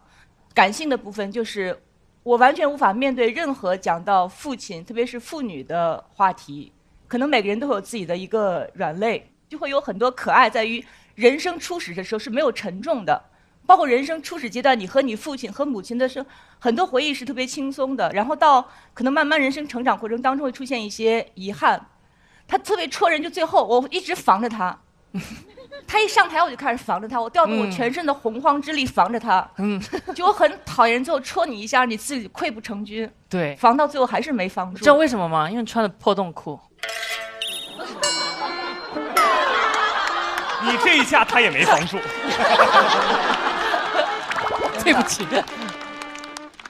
感性的部分就是我完全无法面对任何讲到父亲，特别是父女的话题，可能每个人都有自己的一个软肋，就会有很多可爱在于人生初始的时候是没有沉重的，包括人生初始阶段，你和你父亲和母亲的时候，很多回忆是特别轻松的，然后到可能慢慢人生成长过程当中会出现一些遗憾，他特别戳人，就最后我一直防着他，他一上台我就开始防着他，我调动我全身的洪荒之力防着他，就我很讨厌最后戳你一下，你自己溃不成军，对，防到最后还是没防住。知道为什么吗？因为你穿的破洞裤。你这一下他也没防住。对不起。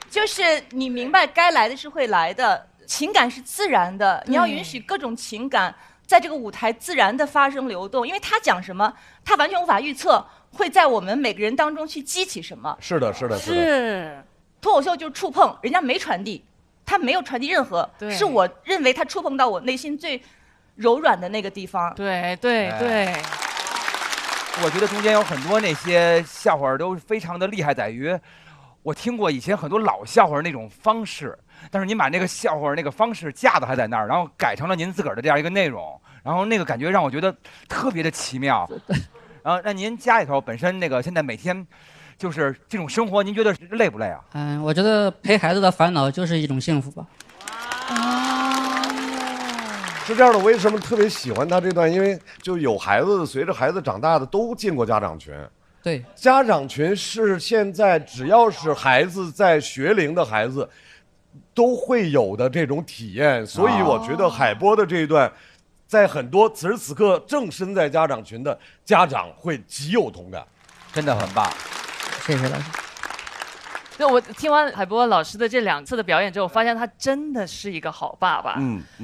就是你明白该来的是会来的，情感是自然的，你要允许各种情感在这个舞台自然的发生流动，因为他讲什么，他完全无法预测会在我们每个人当中去激起什么。是的，是的，是的。是，脱口秀就是触碰，人家没传递，他没有传递任何，是我认为他触碰到我内心最柔软的那个地方。对对对。我觉得中间有很多那些笑话都非常的厉害，在于我听过以前很多老笑话那种方式，但是您把那个笑话那个方式架子还在那儿，然后改成了您自个儿的这样一个内容，然后那个感觉让我觉得特别的奇妙。然后那您家里头本身那个现在每天就是这种生活，您觉得累不累啊？我觉得陪孩子的烦恼就是一种幸福吧。是这样的，为什么特别喜欢他这段？因为就有孩子，随着孩子长大的都进过家长群。对，家长群是现在只要是孩子在学龄的孩子，都会有的这种体验，所以我觉得海波的这一段，在很多此时此刻正身在家长群的家长会极有同感，真的很棒，谢谢老师。那我听完海波老师的这2次的表演之后，我发现他真的是一个好爸爸。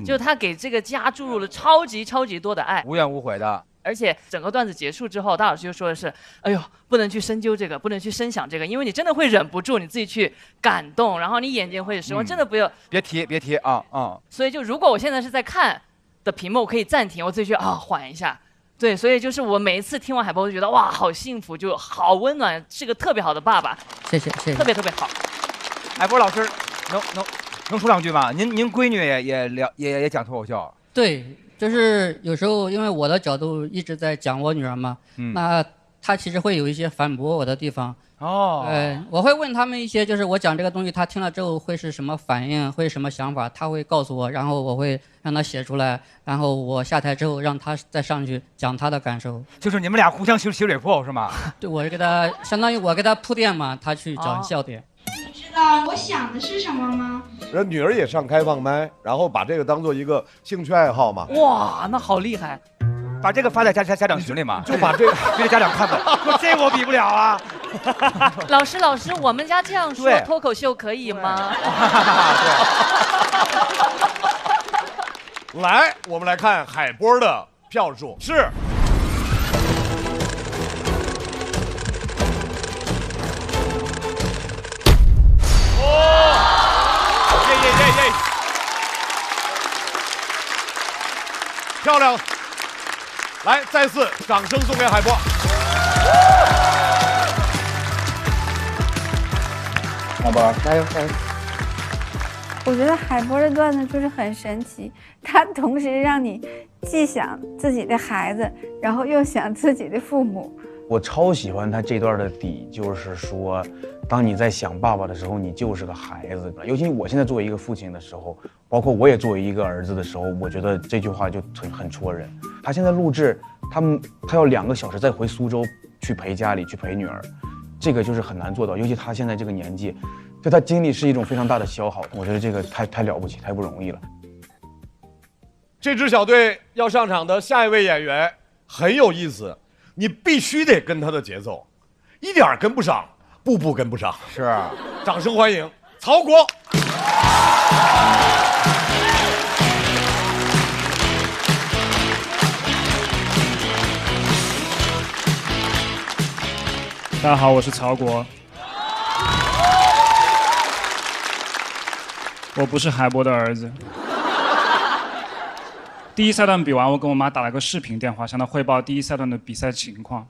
就他给这个家注入了超级多的爱，无怨无悔的。而且整个段子结束之后，大老师就说的是：“哎呦，不能去深究这个，不能去深想这个，因为你真的会忍不住你自己去感动，然后你眼睛会失望，真的不要。”别提啊！所以就如果我现在是在看的屏幕，我可以暂停，我自己去缓一下。对，所以就是我每一次听完海波，我就觉得哇，好幸福，就好温暖，是个特别好的爸爸。谢谢，特别好。海波老师，能说2句吗？您闺女也讲脱口秀？对，就是有时候因为我的角度一直在讲我女儿嘛，那她其实会有一些反驳我的地方。我会问他们一些，就是我讲这个东西，他听了之后会是什么反应，会什么想法，他会告诉我，然后我会让他写出来，然后我下台之后让他再上去讲他的感受。就是你们俩互相写水泡是吗？对，我是给他相当于我给他铺垫嘛，他去找笑点。你知道我想的是什么吗？人女儿也上开放麦，然后把这个当做一个兴趣爱好嘛。哇，那好厉害！把这个发在家长群里嘛，就把这个给家长看看，说这我比不了啊。老师，我们家这样说脱口秀可以吗？来，我们来看海波的票数是。漂亮！来，再次掌声送给海波。海波，加油！我觉得海波的段子就是很神奇，他同时让你既想自己的孩子，然后又想自己的父母。我超喜欢他这段的底，就是说，当你在想爸爸的时候，你就是个孩子。尤其我现在作为一个父亲的时候，包括我也作为一个儿子的时候，我觉得这句话就很戳人。他现在录制，他要2个小时再回苏州去陪家里，去陪女儿，这个就是很难做到。尤其他现在这个年纪，对他精力是一种非常大的消耗。我觉得这个太了不起，太不容易了。这支小队要上场的下一位演员很有意思。你必须得跟他的节奏，一点跟不上，步步跟不上。是，掌声欢迎曹国。大家好，我是曹国。我不是海波的儿子。第一赛段比完，我跟我妈打了个视频电话，向她汇报第一赛段的比赛情况。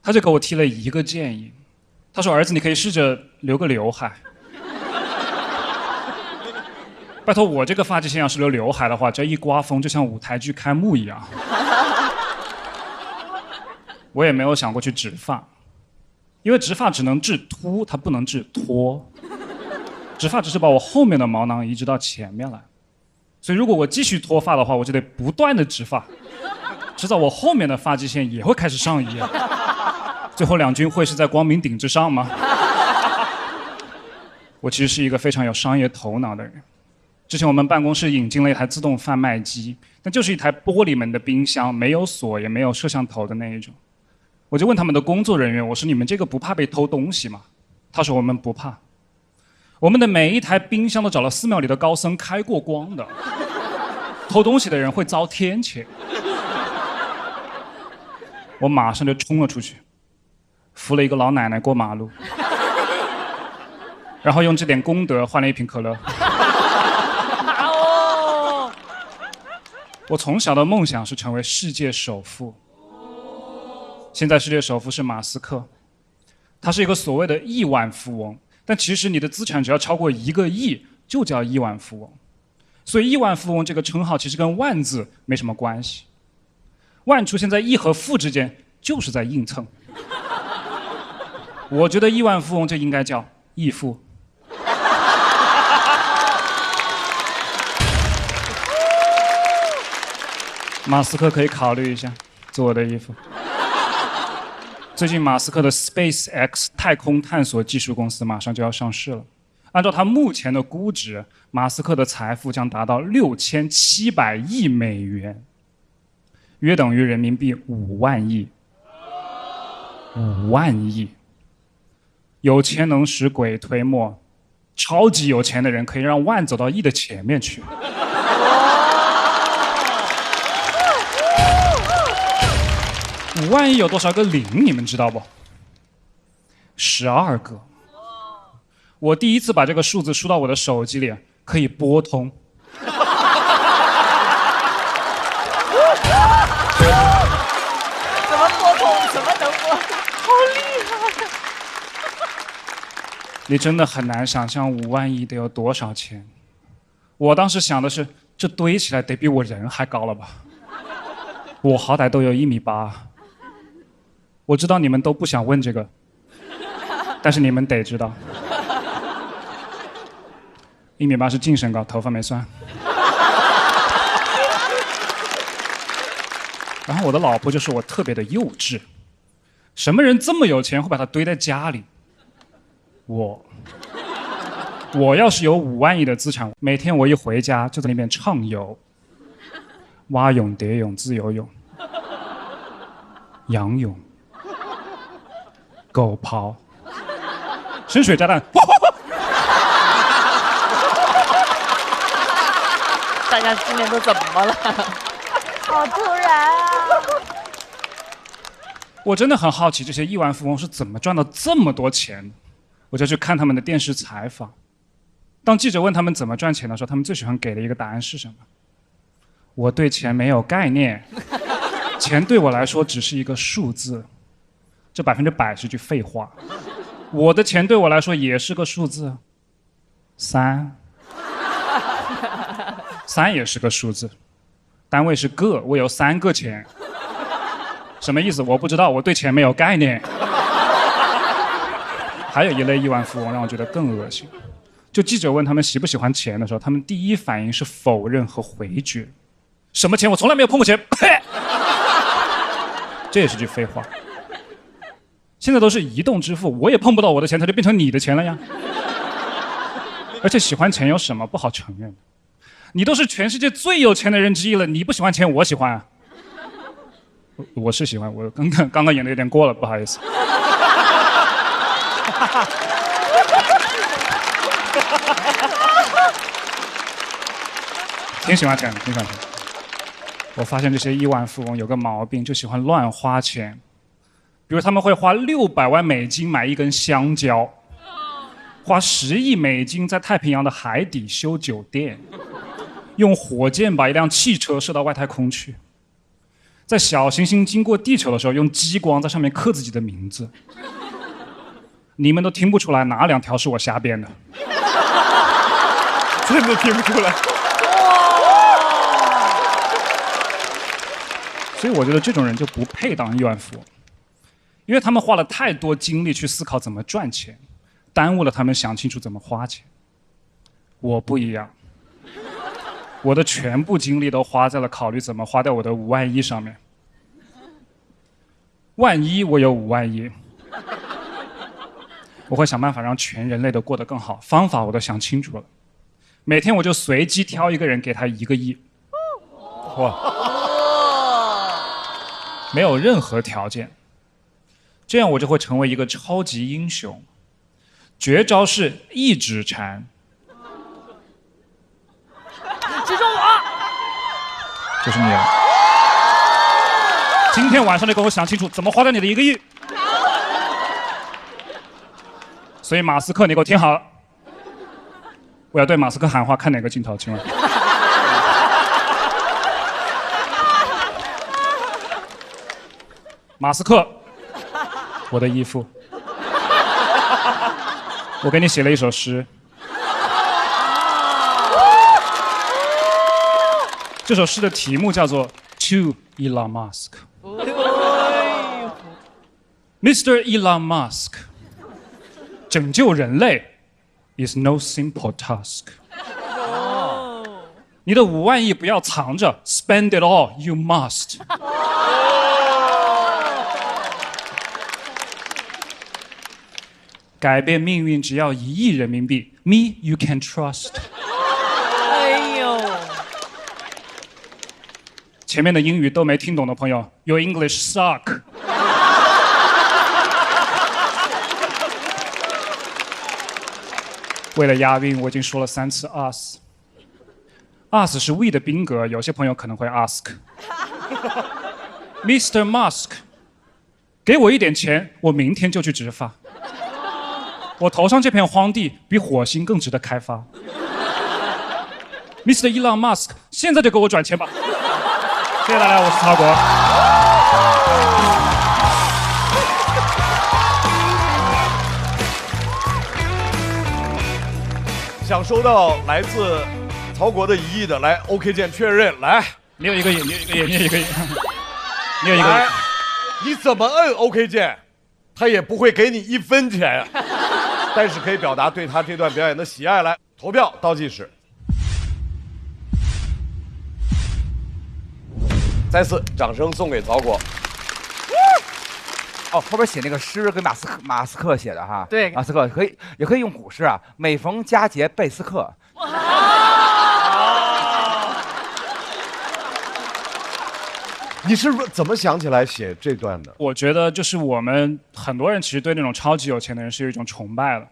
她就给我提了一个建议，她说：“儿子，你可以试着留个刘海。”拜托，我这个发际线要是留刘海的话，这一刮风就像舞台剧开幕一样。我也没有想过去植发，因为植发只能治秃，它不能治脱。植发只是把我后面的毛囊移植到前面来。所以如果我继续脱发的话，我就得不断的植发，迟早我后面的发际线也会开始上移，最后两军会是在光明顶之上吗？我其实是一个非常有商业头脑的人。之前我们办公室引进了一台自动贩卖机，但就是一台玻璃门的冰箱，没有锁也没有摄像头的那一种。我就问他们的工作人员，我说你们这个不怕被偷东西吗？他说我们不怕。我们的每一台冰箱都找了寺庙里的高僧开过光的，偷东西的人会遭天谴。我马上就冲了出去，扶了一个老奶奶过马路，然后用这点功德换了一瓶可乐。我从小的梦想是成为世界首富，现在世界首富是马斯克，他是一个所谓的亿万富翁。但其实你的资产只要超过1个亿，就叫亿万富翁。所以亿万富翁这个称号其实跟万字没什么关系。万出现在亿和富之间，就是在硬蹭。我觉得亿万富翁就应该叫亿富。马斯克可以考虑一下做我的衣服。最近马斯克的 SpaceX 太空探索技术公司马上就要上市了，按照他目前的估值，马斯克的财富将达到6700亿美元，约等于人民币5万亿。5万亿，有钱能使鬼推磨，超级有钱的人可以让万走到亿的前面去。5万亿有多少个零？你们知道不？12个。我第一次把这个数字输到我的手机里，可以拨通。怎么拨通？怎么能拨？好厉害！你真的很难想象5万亿得有多少钱。我当时想的是，这堆起来得比我人还高了吧？我好歹都有1.8米。我知道你们都不想问这个，但是你们得知道，1.8米是净身高，头发没算。然后我的老婆就说我特别的幼稚，什么人这么有钱会把它堆在家里？我要是有5万亿的资产，每天我一回家就在那边畅游，蛙泳、蝶泳、自由泳、仰泳、狗刨、深水炸弹。大家今年都怎么了？好突然啊！我真的很好奇这些亿万富翁是怎么赚到这么多钱的，我就去看他们的电视采访。当记者问他们怎么赚钱的时候，他们最喜欢给的一个答案是什么？我对钱没有概念，钱对我来说只是一个数字。这100%是句废话。我的钱对我来说也是个数字，3也是个数字，单位是个，我有3个钱。什么意思？我不知道，我对钱没有概念。还有一类亿万富翁让我觉得更恶心，就记者问他们喜不喜欢钱的时候，他们第一反应是否认和回绝。什么钱？我从来没有碰过钱。呸！这也是句废话。现在都是移动支付，我也碰不到我的钱，它就变成你的钱了呀。而且喜欢钱有什么不好承认的？你都是全世界最有钱的人之一了，你不喜欢钱，我喜欢啊。我是喜欢，我刚刚演的有点过了，不好意思。挺喜欢钱的，挺喜欢钱的。我发现这些亿万富翁有个毛病，就喜欢乱花钱。比如他们会花600万美金买一根香蕉，花10亿美金在太平洋的海底修酒店，用火箭把一辆汽车射到外太空去，在小行星经过地球的时候用激光在上面刻自己的名字。你们都听不出来哪2条是我瞎编的，真的听不出来。所以我觉得这种人就不配当亿万富翁，因为他们花了太多精力去思考怎么赚钱，耽误了他们想清楚怎么花钱。我不一样，我的全部精力都花在了考虑怎么花掉我的5万亿上面。万一我有5万亿，我会想办法让全人类都过得更好，方法我都想清楚了。每天我就随机挑一个人，给他1个亿。哇！没有任何条件，这样我就会成为一个超级英雄。绝招是一指禅。击中我！就是你了。今天晚上就给我想清楚怎么花掉你的1个亿。所以马斯克，你给我听好了，我要对马斯克喊话，看哪个镜头，请问？马斯克，我的义父，我给你写了一首诗。这首诗的题目叫做 To Elon Musk。Mr. Elon Musk， 拯救人类 is no simple task。你的5万亿不要藏着 ，spend it all you must。改变命运只要1亿人民币 ，Me you can trust。哎呦，前面的英语都没听懂的朋友 ，Your English suck。为了押韵，我已经说了3次 us。us 是 we 的宾格，有些朋友可能会 ask。Mr. Musk， 给我一点钱，我明天就去植发。我头上这片荒地比火星更值得开发。Mr. Elon Musk， 现在就给我转钱吧。谢谢大家，我是曹国。想收到来自曹国的1亿的，来 OK 键确认，来，你有一个亿，你有一个亿，你有一个亿，你有一个亿。你怎么摁 OK 键，他也不会给你1分钱，但是可以表达对他这段表演的喜爱。来，投票倒计时。再次掌声送给曹国。哦，后边写那个诗跟马斯克写的哈。对，马斯克也可以用古诗啊。每逢佳节倍思客。你是怎么想起来写这段的？我觉得就是我们很多人其实对那种超级有钱的人是有一种崇拜的，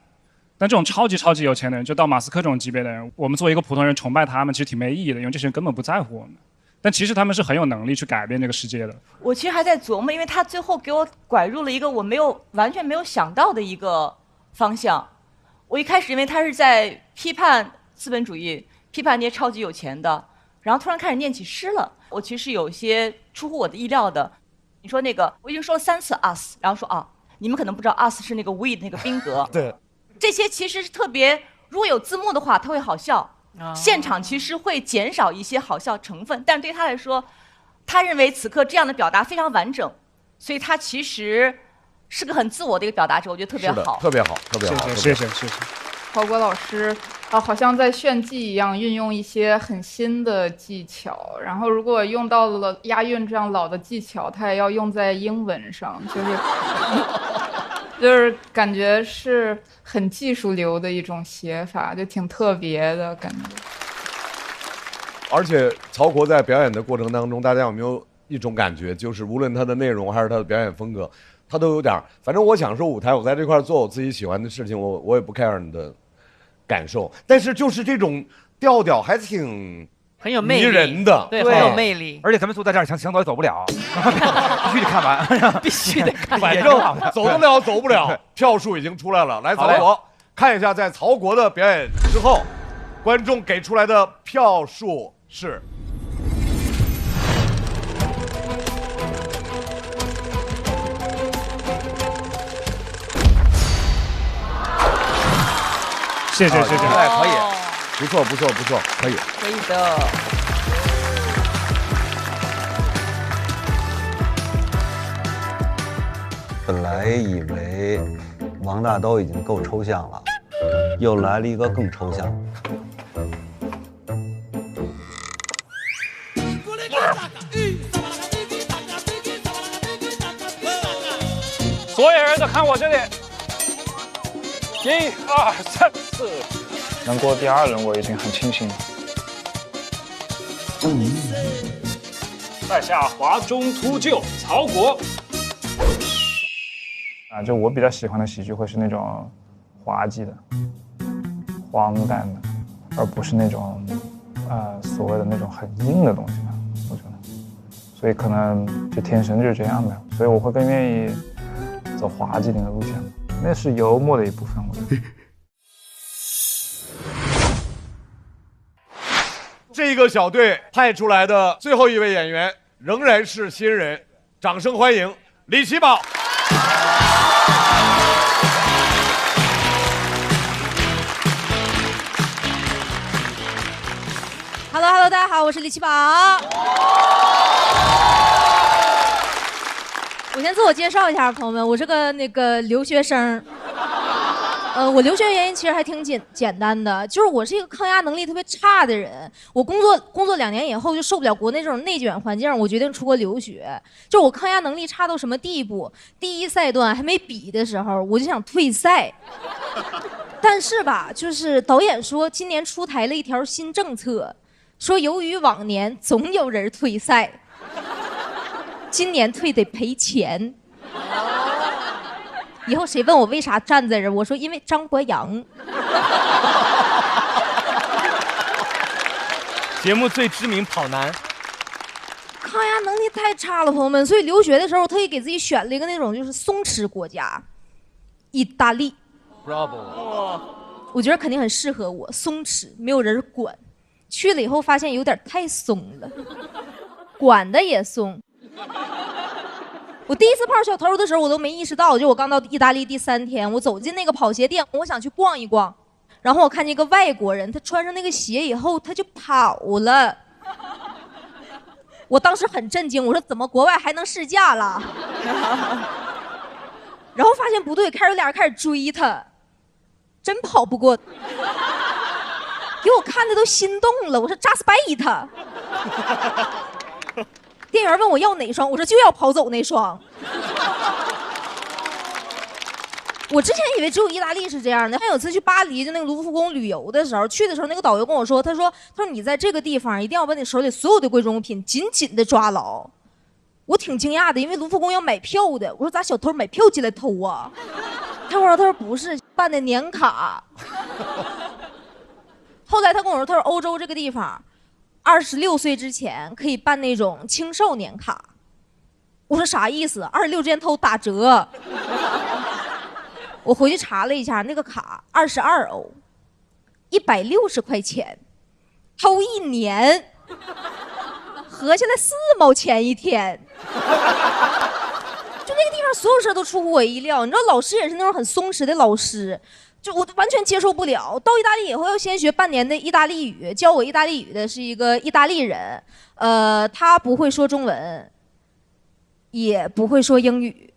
但这种超级有钱的人，就到马斯克这种级别的人，我们作为一个普通人崇拜他们，其实挺没意义的，因为这些人根本不在乎我们。但其实他们是很有能力去改变这个世界的。我其实还在琢磨，因为他最后给我拐入了一个我完全没有想到的一个方向。我一开始因为他是在批判资本主义，批判那些超级有钱的，然后突然开始念起诗了。我其实有些出乎我的意料的。你说那个，我已经说了3次 us， 然后说啊，你们可能不知道 us 是那个 we 的那个宾格。对，这些其实是特别，如果有字幕的话，它会好笑。现场其实会减少一些好笑成分，但是对他来说，他认为此刻这样的表达非常完整，所以他其实是个很自我的一个表达者，我觉得特别好，特别好，特别好，谢谢。曹国老师好像在炫技一样，运用一些很新的技巧，然后如果用到了押韵这样老的技巧，他也要用在英文上，就是感觉是很技术流的一种写法，就挺特别的感觉。而且曹国在表演的过程当中，大家有没有一种感觉，就是无论他的内容还是他的表演风格，他都有点，反正我享受舞台，我在这块做我自己喜欢的事情，我也不 care 你的感受，但是就是这种调调还挺很有魅力，迷人的，对，很有魅力。而且咱们坐在这儿想走也走不了，必须得看完，必须得看完。反正走得了走不了，票数已经出来了。来，曹国看一下，在曹国的表演之后，观众给出来的票数是。谢谢，对，可以，不错，可以，可以的。本来以为王大刀已经够抽象了，又来了一个更抽象。所有人都看我这里。1、2、3、4，能过第2轮我已经很庆幸了。在下华中秃鹫曹国。就我比较喜欢的喜剧会是那种滑稽的、荒诞的，而不是那种所谓的那种很硬的东西吧。我觉得，所以可能就天生就是这样的，所以我会更愿意走滑稽点的路线。那是幽默的一部分，我觉得。这个小队派出来的最后一位演员仍然是新人，掌声欢迎李奇宝。Hello， 大家好，我是李奇宝。我先自我介绍一下，朋友们，我是个留学生。我留学原因其实还挺简单的，就是我是一个抗压能力特别差的人。我工作2年以后就受不了国内这种内卷环境，我决定出国留学。就我抗压能力差到什么地步？第一赛段还没比的时候，我就想退赛。但是吧，就是导演说今年出台了一条新政策，说由于往年总有人退赛，今年退得赔钱。以后谁问我为啥站在这儿，我说因为张博洋。节目最知名跑男，抗压能力太差了，朋友们，所以留学的时候特意给自己选了一个那种就是松弛国家，意大利。Bravo！ 我觉得肯定很适合我，松弛，没有人管。去了以后发现有点太松了，管的也松。我第一次泡小偷的时候，我都没意识到，就我刚到意大利第3天，我走进那个跑鞋店，我想去逛一逛，然后我看见一个外国人，他穿上那个鞋以后，他就跑了。我当时很震惊，我说怎么国外还能试驾了？然后发现不对，开始俩人开始追他，真跑不过，给我看的都心动了。我说扎斯拜他。店员问我要哪双，我说就要跑走那双。我之前以为只有意大利是这样的，还有次去巴黎，就那个卢浮宫旅游的时候，去的时候那个导游跟我说，他说你在这个地方一定要把你手里所有的贵重物品紧紧的抓牢。我挺惊讶的，因为卢浮宫要买票的。我说咋小偷买票进来偷啊？他说不是，办的年卡。后来他跟我说，他说欧洲这个地方26岁之前可以办那种青少年卡。我说啥意思？26之前偷打折。我回去查了一下，那个卡22欧，160块钱，偷1年，合下来4毛钱一天。就那个地方所有事都出乎我意料，你知道老师也是那种很松弛的老师，就我完全接受不了。到意大利以后要先学半年的意大利语，教我意大利语的是一个意大利人，他不会说中文，也不会说英语，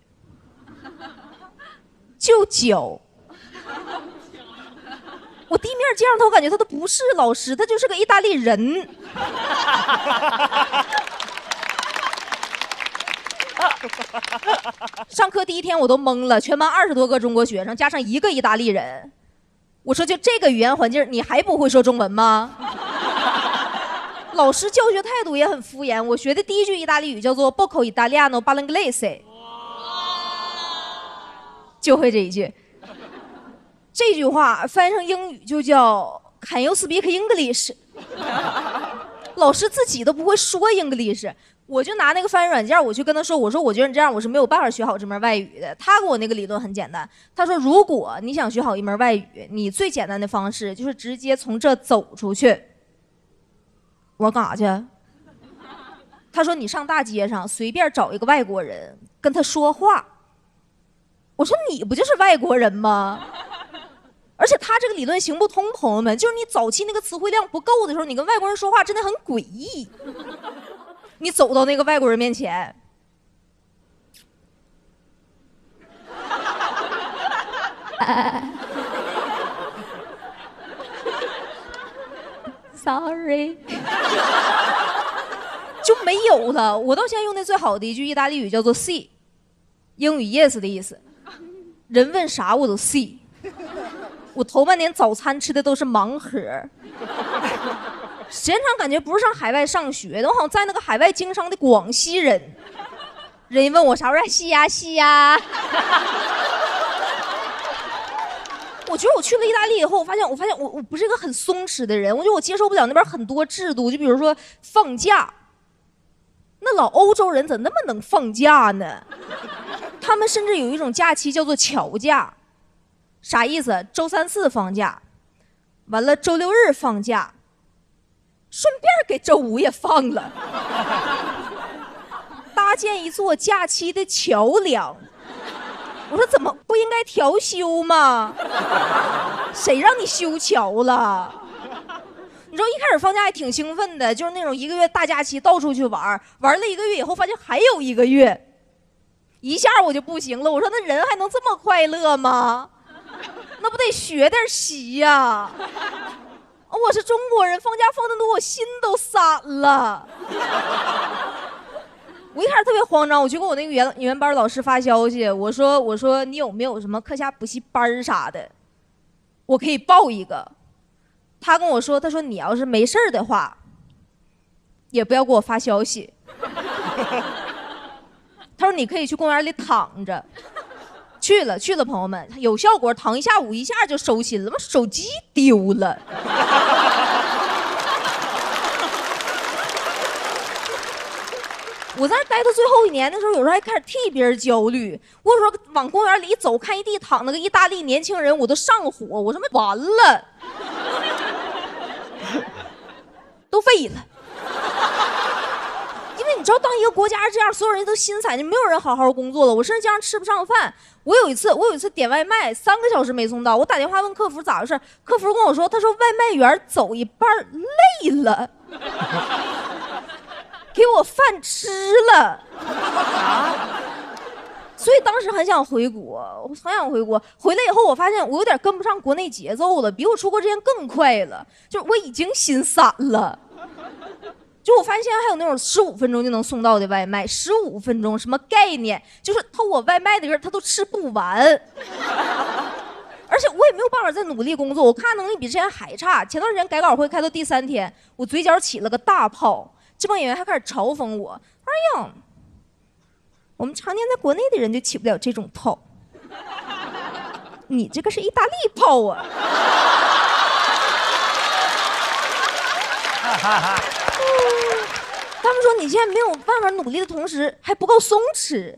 就教。我第一面见上他，我感觉他都不是老师，他就是个意大利人。上课第1天我都懵了，全班20多个中国学生加上1个意大利人。我说就这个语言环境，你还不会说中文吗？老师教学态度也很敷衍。我学的第1句意大利语叫做 Poco Italiano Parlanglese， 就会这一句。这句话翻译成英语就叫 Can you speak English？ 老师自己都不会说 English。我就拿那个翻译软件，我去跟他说，我说我觉得你这样我是没有办法学好这门外语的。他给我那个理论很简单，他说如果你想学好一门外语，你最简单的方式就是直接从这走出去。我说干啥去？他说你上大街上随便找一个外国人跟他说话。我说你不就是外国人吗？而且他这个理论行不通，朋友们，就是你早期那个词汇量不够的时候，你跟外国人说话真的很诡异。你走到那个外国人面前，sorry， 就没有了。我到现在用的最好的一句意大利语叫做 see， 英语 yes 的意思。人问啥我都 see。我头半年早餐吃的都是盲盒。时间长感觉不是上海外上学的，我好像在那个海外经商的广西人。人一问我啥，我说西呀西呀。我觉得我去了意大利以后，我发现我不是一个很松弛的人，我觉得我接受不了那边很多制度，就比如说放假。那老欧洲人怎么那么能放假呢？他们甚至有一种假期叫做乔假，啥意思？周3、4放假，完了周6日放假。顺便给周5也放了，搭建一座假期的桥梁。我说怎么不应该调休吗？谁让你修桥了？你知道一开始放假还挺兴奋的，就是那种1个月大假期到处去玩了1个月以后发现还有1个月，一下我就不行了。我说那人还能这么快乐吗？那不得学点习呀？我是中国人，放假放得多，我心都散了。我一开始特别慌张，我就给我那个语言班老师发消息，我说你有没有什么课下补习班啥的，我可以报一个。他跟我说，他说你要是没事的话，也不要给我发消息。他说你可以去公园里躺着。去了，朋友们，有效果，躺一下午，一下就收心了。手机丢了。我在那待到最后一年的时候，有时候还开始替别人焦虑。我有时候往公园里一走，看一地躺那个意大利年轻人，我都上火。我说完了，都废了。因为你知道，当一个国家是这样，所有人都心散，就没有人好好工作了。我甚至经常吃不上饭。我有一次点外卖，3个小时没送到，我打电话问客服咋回事，客服跟我说，他说外卖员走一半累了。给我饭吃了，所以当时很想回国，回来以后，我发现我有点跟不上国内节奏了，比我出国之前更快了，就是我已经心散了。就我发现现在还有那种15分钟就能送到的外卖，15分钟什么概念？就是偷我外卖的人他都吃不完。而且我也没有办法再努力工作，我看能力比之前还差。前段时间改稿会开到第3天，我嘴角起了个大泡。这帮演员还开始嘲讽我，哎呀，我们常年在国内的人就起不了这种泡，你这个是意大利泡啊！他们说你现在没有办法努力的同时还不够松弛，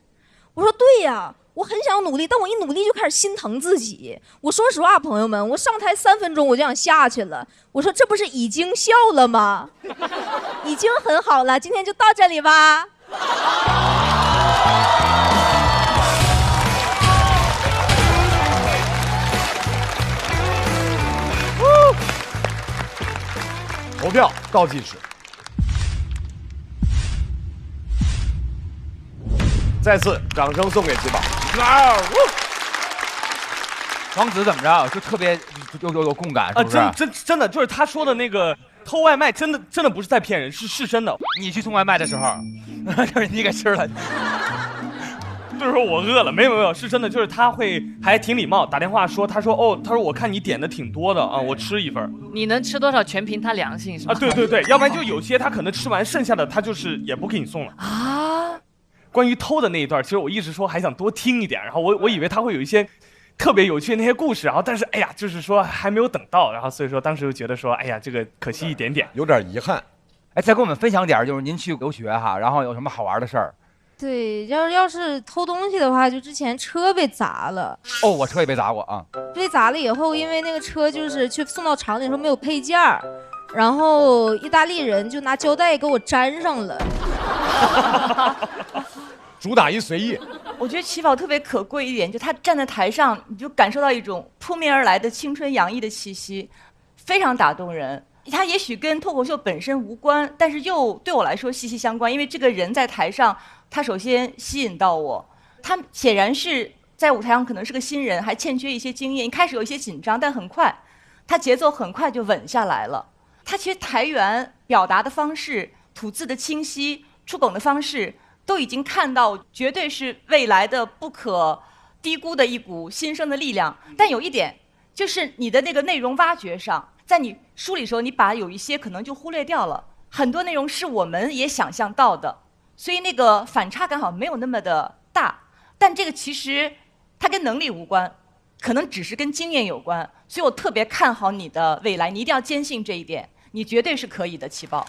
我说对呀。我很想努力，但我一努力就开始心疼自己。我说实话，朋友们，我上台3分钟我就想下去了。我说这不是已经笑了吗？已经很好了，今天就到这里吧。投票倒计时。再次掌声送给齐宝。王子怎么着就特别有共感，是不是？真的就是他说的那个偷外卖，真的不是在骗人，是真的。你去送外卖的时候，就是你给吃了。就是说我饿了，没有，是真的，就是他会还挺礼貌，打电话说，他说我看你点的挺多的啊，我吃一份。你能吃多少全凭他良心是吧？啊，对，要不然就有些他可能吃完剩下的他就是也不给你送了啊。关于偷的那一段，其实我一直说还想多听一点，然后我以为他会有一些特别有趣的那些故事，然后但是哎呀，就是说还没有等到，然后所以说当时就觉得说，哎呀，这个可惜一点点，有点遗憾。哎，再给我们分享点，就是您去留学哈，然后有什么好玩的事儿？对，要是偷东西的话，就之前车被砸了。哦，我车也被砸过啊。被砸了以后，因为那个车就是去送到厂里的时候没有配件儿，然后意大利人就拿胶带给我粘上了。主打一随意。我觉得齐宝特别可贵一点，就他站在台上，你就感受到一种扑面而来的青春洋溢的气息，非常打动人。他也许跟脱口秀本身无关，但是又对我来说息息相关，因为这个人在台上，他首先吸引到我，他显然是在舞台上可能是个新人，还欠缺一些经验，一开始有一些紧张，但很快，他节奏很快就稳下来了。他其实台源表达的方式、吐字的清晰、出梗的方式，都已经看到绝对是未来的不可低估的一股新生的力量。但有一点，就是你的那个内容挖掘上，在你梳理的时候，你把有一些可能就忽略掉了，很多内容是我们也想象到的，所以那个反差感好像没有那么的大。但这个其实它跟能力无关，可能只是跟经验有关。所以我特别看好你的未来，你一定要坚信这一点，你绝对是可以的，齐宝。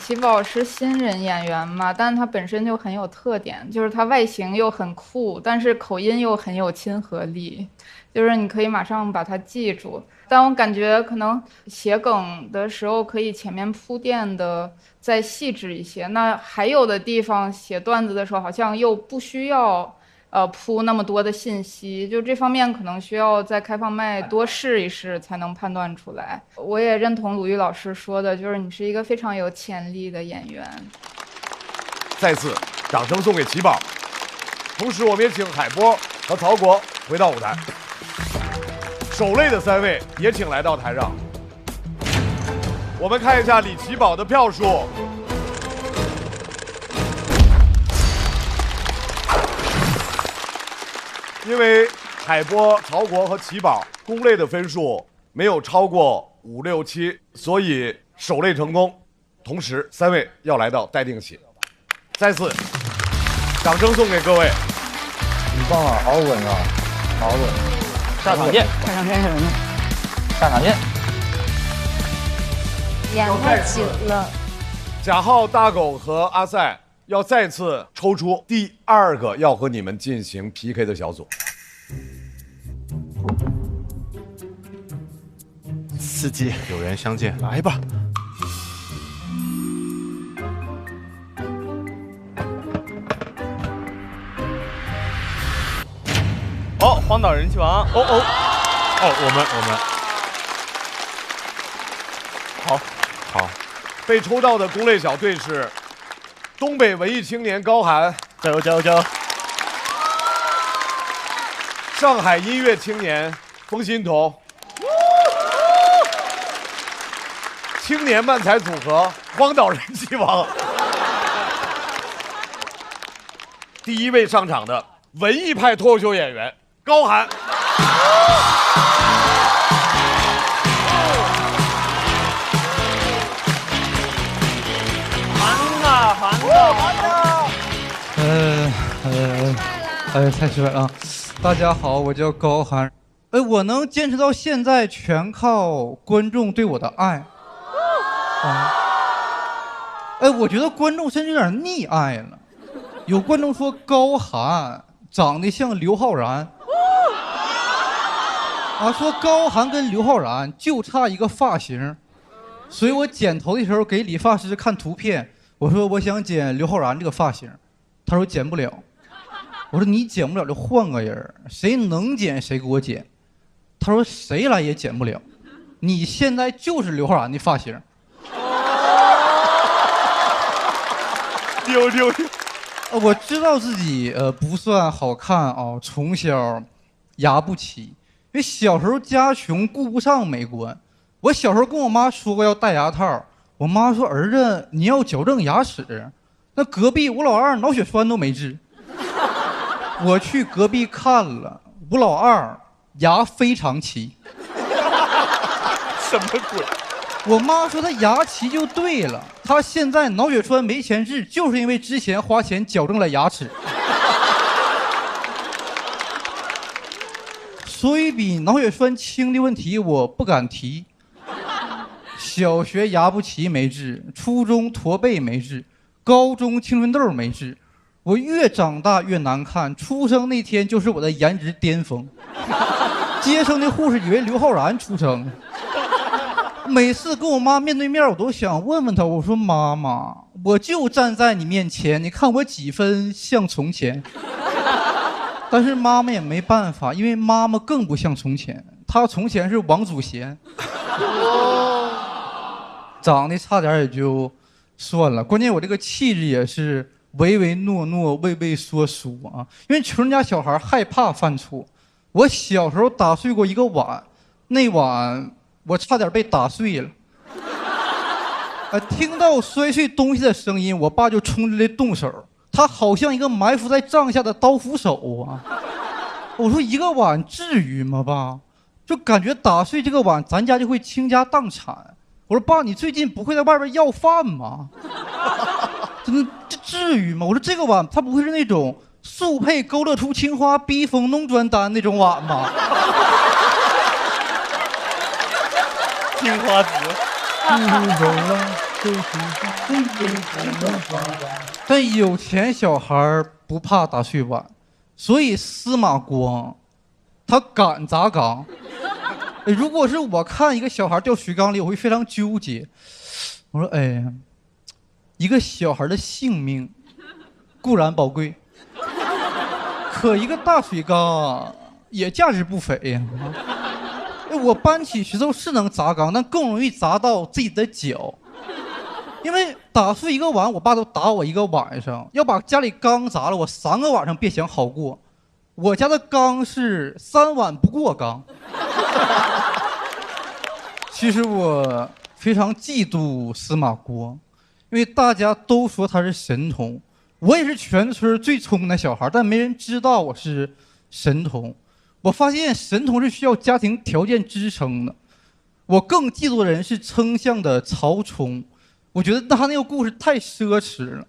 齐宝是新人演员嘛，但是他本身就很有特点，就是他外形又很酷，但是口音又很有亲和力，就是你可以马上把它记住。但我感觉可能写梗的时候可以前面铺垫的再细致一些，那还有的地方写段子的时候好像又不需要铺那么多的信息，就这方面可能需要在开放麦多试一试才能判断出来。我也认同鲁豫老师说的，就是你是一个非常有潜力的演员。再次掌声送给齐宝，同时我们也请海波和曹国回到舞台。守擂的3位也请来到台上。我们看一下李奇宝的票数。因为海波、曹国和奇宝攻擂的分数没有超过5、6、7，所以守擂成功。同时，3位要来到待定席。再次，掌声送给各位。很棒啊，好稳啊，好稳。下场见，下场见，下场见。演太久了。贾浩、大狗和阿赛要再次抽出第2个要和你们进行 PK 的小组。刺激，有缘相见，来吧。哦，荒岛人气王，我们，好，被抽到的攻擂小队是东北文艺青年高寒，加油加油加油！上海音乐青年风心彤，青年漫才组合荒岛人气王。第1位上场的文艺派脱口秀演员高寒。太失败了。大家好，我叫高寒。我能坚持到现在，全靠观众对我的爱。我觉得观众甚至有点溺爱了。有观众说高寒长得像刘昊然，说高寒跟刘昊然就差一个发型，所以我剪头的时候给理发师看图片，我说我想剪刘昊然这个发型，他说剪不了。我说你剪不了就换个人，谁能剪谁给我剪。他说谁来也剪不了，你现在就是刘昊然的发型。丢。我知道自己不算好看啊，从小牙不齐，因为小时候家穷顾不上美观。我小时候跟我妈说过要戴牙套，我妈说儿子你要矫正牙齿，那隔壁我老二脑血栓都没治。我去隔壁看了，我老二牙非常齐。什么鬼？我妈说她牙齐就对了，她现在脑血栓没钱治，就是因为之前花钱矫正了牙齿。所以比脑血栓轻的问题我不敢提。小学牙不齐没治，初中驼背没治，高中青春痘没治。我越长大越难看，出生那天就是我的颜值巅峰。接生的护士以为刘昊然出生。每次跟我妈面对面，我都想问问她，我说妈妈，我就站在你面前，你看我几分像从前？但是妈妈也没办法，因为妈妈更不像从前，她从前是王祖贤。长得差点也就算了，关键我这个气质也是唯唯诺诺、畏畏缩缩啊。因为穷人家小孩害怕犯错，我小时候打碎过一个碗，那碗我差点被打碎了。听到摔碎东西的声音，我爸就冲进来动手，他好像一个埋伏在帐下的刀斧手啊。我说一个碗至于吗，爸？就感觉打碎这个碗，咱家就会倾家荡产。我说爸，你最近不会在外边要饭吗？真的这至于吗？我说这个碗，它不会是那种速配勾勒出青花、逼疯弄砖丹那种碗吗？青花瓷。但有钱小孩不怕打碎碗，所以司马光他敢砸缸。如果是我看一个小孩掉水缸里，我会非常纠结。我说哎呀，一个小孩的性命固然宝贵，可一个大水缸也价值不菲呀。我搬起石头是能砸缸，但更容易砸到自己的脚。因为打碎一个碗，我爸都打我一个晚上；要把家里缸砸了，我3个晚上别想好过。我家的缸是3碗不过缸。其实我非常嫉妒司马光，因为大家都说他是神童，我也是全村最聪明的小孩，但没人知道我是神童。我发现神童是需要家庭条件支撑的。我更嫉妒的人是丞相的曹冲，我觉得他那个故事太奢侈了。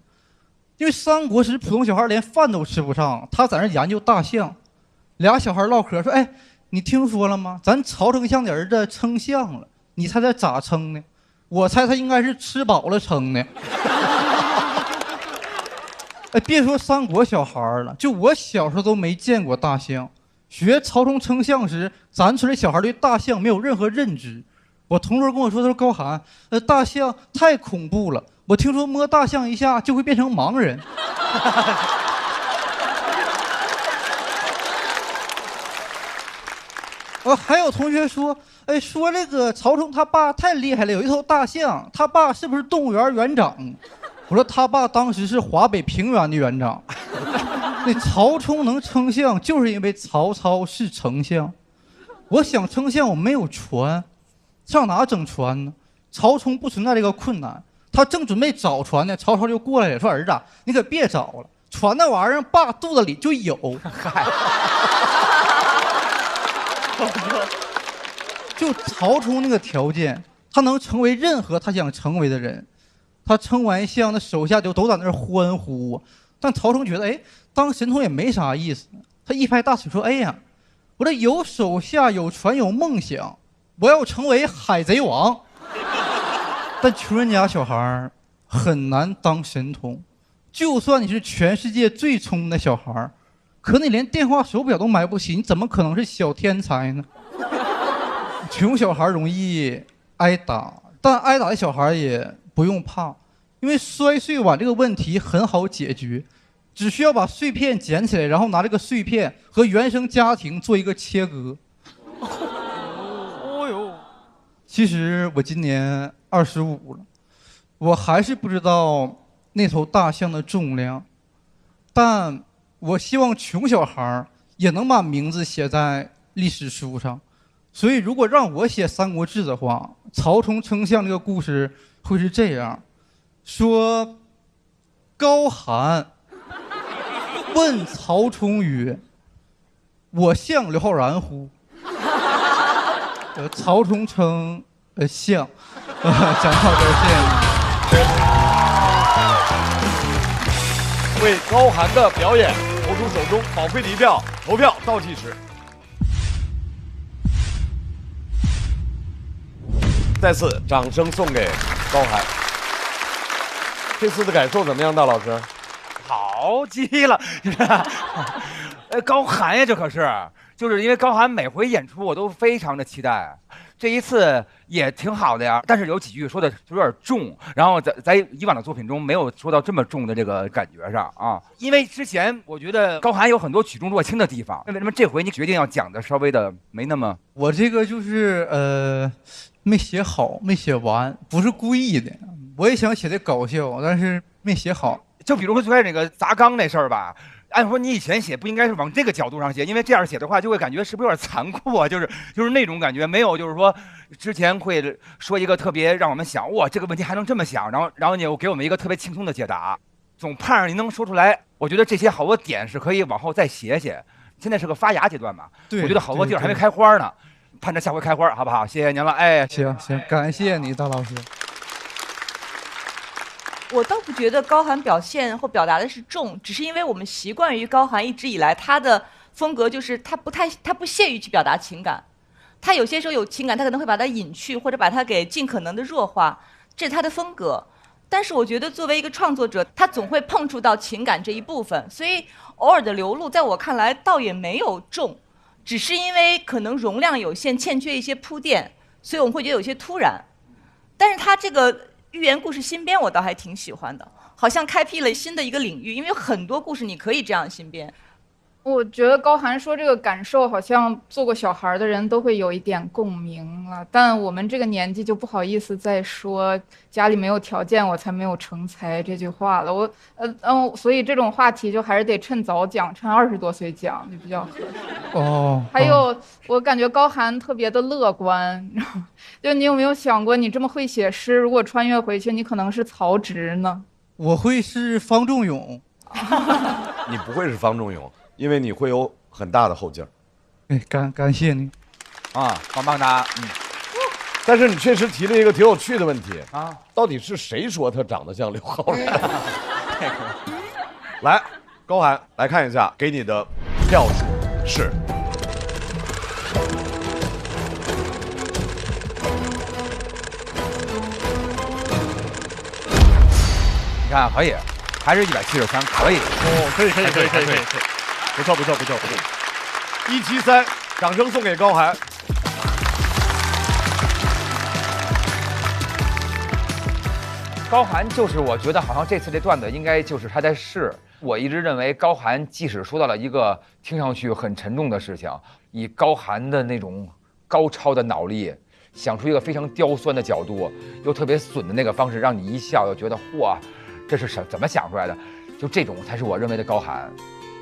因为三国时普通小孩连饭都吃不上，他在那研究大象。俩小孩唠嗑说：“哎，你听说了吗？咱曹丞相的儿子称相了，你猜他咋称呢？”我猜他应该是吃饱了称的。哎，别说三国小孩了，就我小时候都没见过大象。学曹冲称象时，咱村里小孩对大象没有任何认知。我同桌跟我说：“他说高寒，大象太恐怖了。我听说摸大象一下就会变成盲人。”还有同学说，哎，说这个曹冲他爸太厉害了，有一头大象，他爸是不是动物园园长？我说他爸当时是华北平原的园长。那曹冲能称象，就是因为曹操是丞相。我想称象，我没有船，上哪整船呢？曹冲不存在这个困难，他正准备找船呢，曹操就过来了，说：“儿子，你可别找了，船那玩意儿爸肚子里就有。”就曹冲那个条件，他能成为任何他想成为的人。他称完象，那手下就都在那儿欢呼。但曹冲觉得，哎，当神童也没啥意思。他一拍大腿说：“哎呀，我这有手下有船有梦想，我要成为海贼王。”但穷人家小孩很难当神童，就算你是全世界最聪明的小孩，可你连电话手表都买不起，你怎么可能是小天才呢？穷小孩容易挨打，但挨打的小孩也不用怕，因为摔碎碗这个问题很好解决，只需要把碎片捡起来，然后拿这个碎片和原生家庭做一个切割。哦呦，其实我今年25了，我还是不知道那头大象的重量，但我希望穷小孩也能把名字写在历史书上。所以如果让我写《三国志》的话，曹冲称象这个故事会是这样说：高寒问曹冲曰：“我像刘昊然乎？”曹冲称像。讲到这儿，谢谢你。为高寒的表演投出手中宝贵的一票，投票倒计时。再次掌声送给高寒。这次的感受怎么样，大老师？好极了，高寒呀，这可是，就是因为高寒每回演出我都非常的期待，这一次也挺好的呀，但是有几句说的有点重，然后在以往的作品中没有说到这么重的这个感觉上啊。因为之前我觉得高寒有很多举重若轻的地方，为什么这回你决定要讲的稍微的没那么？我这个就是没写好，没写完，不是故意的。我也想写的搞笑，但是没写好。就比如说最开始那个砸缸那事儿吧，按说你以前写不应该是往这个角度上写，因为这样写的话就会感觉是不是有点残酷啊？就是那种感觉，没有就是说之前会说一个特别让我们想哇这个问题还能这么想，然后你又给我们一个特别轻松的解答，总盼着您能说出来。我觉得这些好多点是可以往后再写写。现在是个发芽阶段嘛，对，我觉得好多地儿还没开花呢，盼着下回开花，好不好？谢谢您了，哎，行，感谢你，大老师。我倒不觉得高寒表现或表达的是重，只是因为我们习惯于高寒一直以来他的风格就是他不屑于去表达情感，他有些时候有情感，他可能会把它隐去，或者把它给尽可能的弱化，这是他的风格。但是我觉得作为一个创作者，他总会碰触到情感这一部分，所以偶尔的流露在我看来倒也没有重，只是因为可能容量有限，欠缺一些铺垫，所以我们会觉得有些突然。但是他这个寓言故事新编我倒还挺喜欢的，好像开辟了新的一个领域，因为很多故事你可以这样新编。我觉得高寒说这个感受，好像做过小孩的人都会有一点共鸣了。但我们这个年纪就不好意思再说家里没有条件我才没有成才这句话了。所以这种话题就还是得趁早讲，趁20多岁讲就比较合适。哦。还有，我感觉高寒特别的乐观，就你有没有想过，你这么会写诗，如果穿越回去，你可能是曹植呢？我会是方仲永。你不会是方仲永。因为你会有很大的后劲儿，哎，感谢你，啊，棒棒哒，但是你确实提了一个挺有趣的问题啊，到底是谁说他长得像刘昊然？来，高寒来看一下，给你的票数是。你看可以，还是173，可以。哦，可以，不错。173，掌声送给高寒。高寒就是我觉得好像这次这段子应该就是他在试。我一直认为高寒即使说到了一个听上去很沉重的事情，以高寒的那种高超的脑力，想出一个非常刁钻的角度，又特别损的那个方式，让你一笑又觉得嚯，这是怎么想出来的？就这种才是我认为的高寒。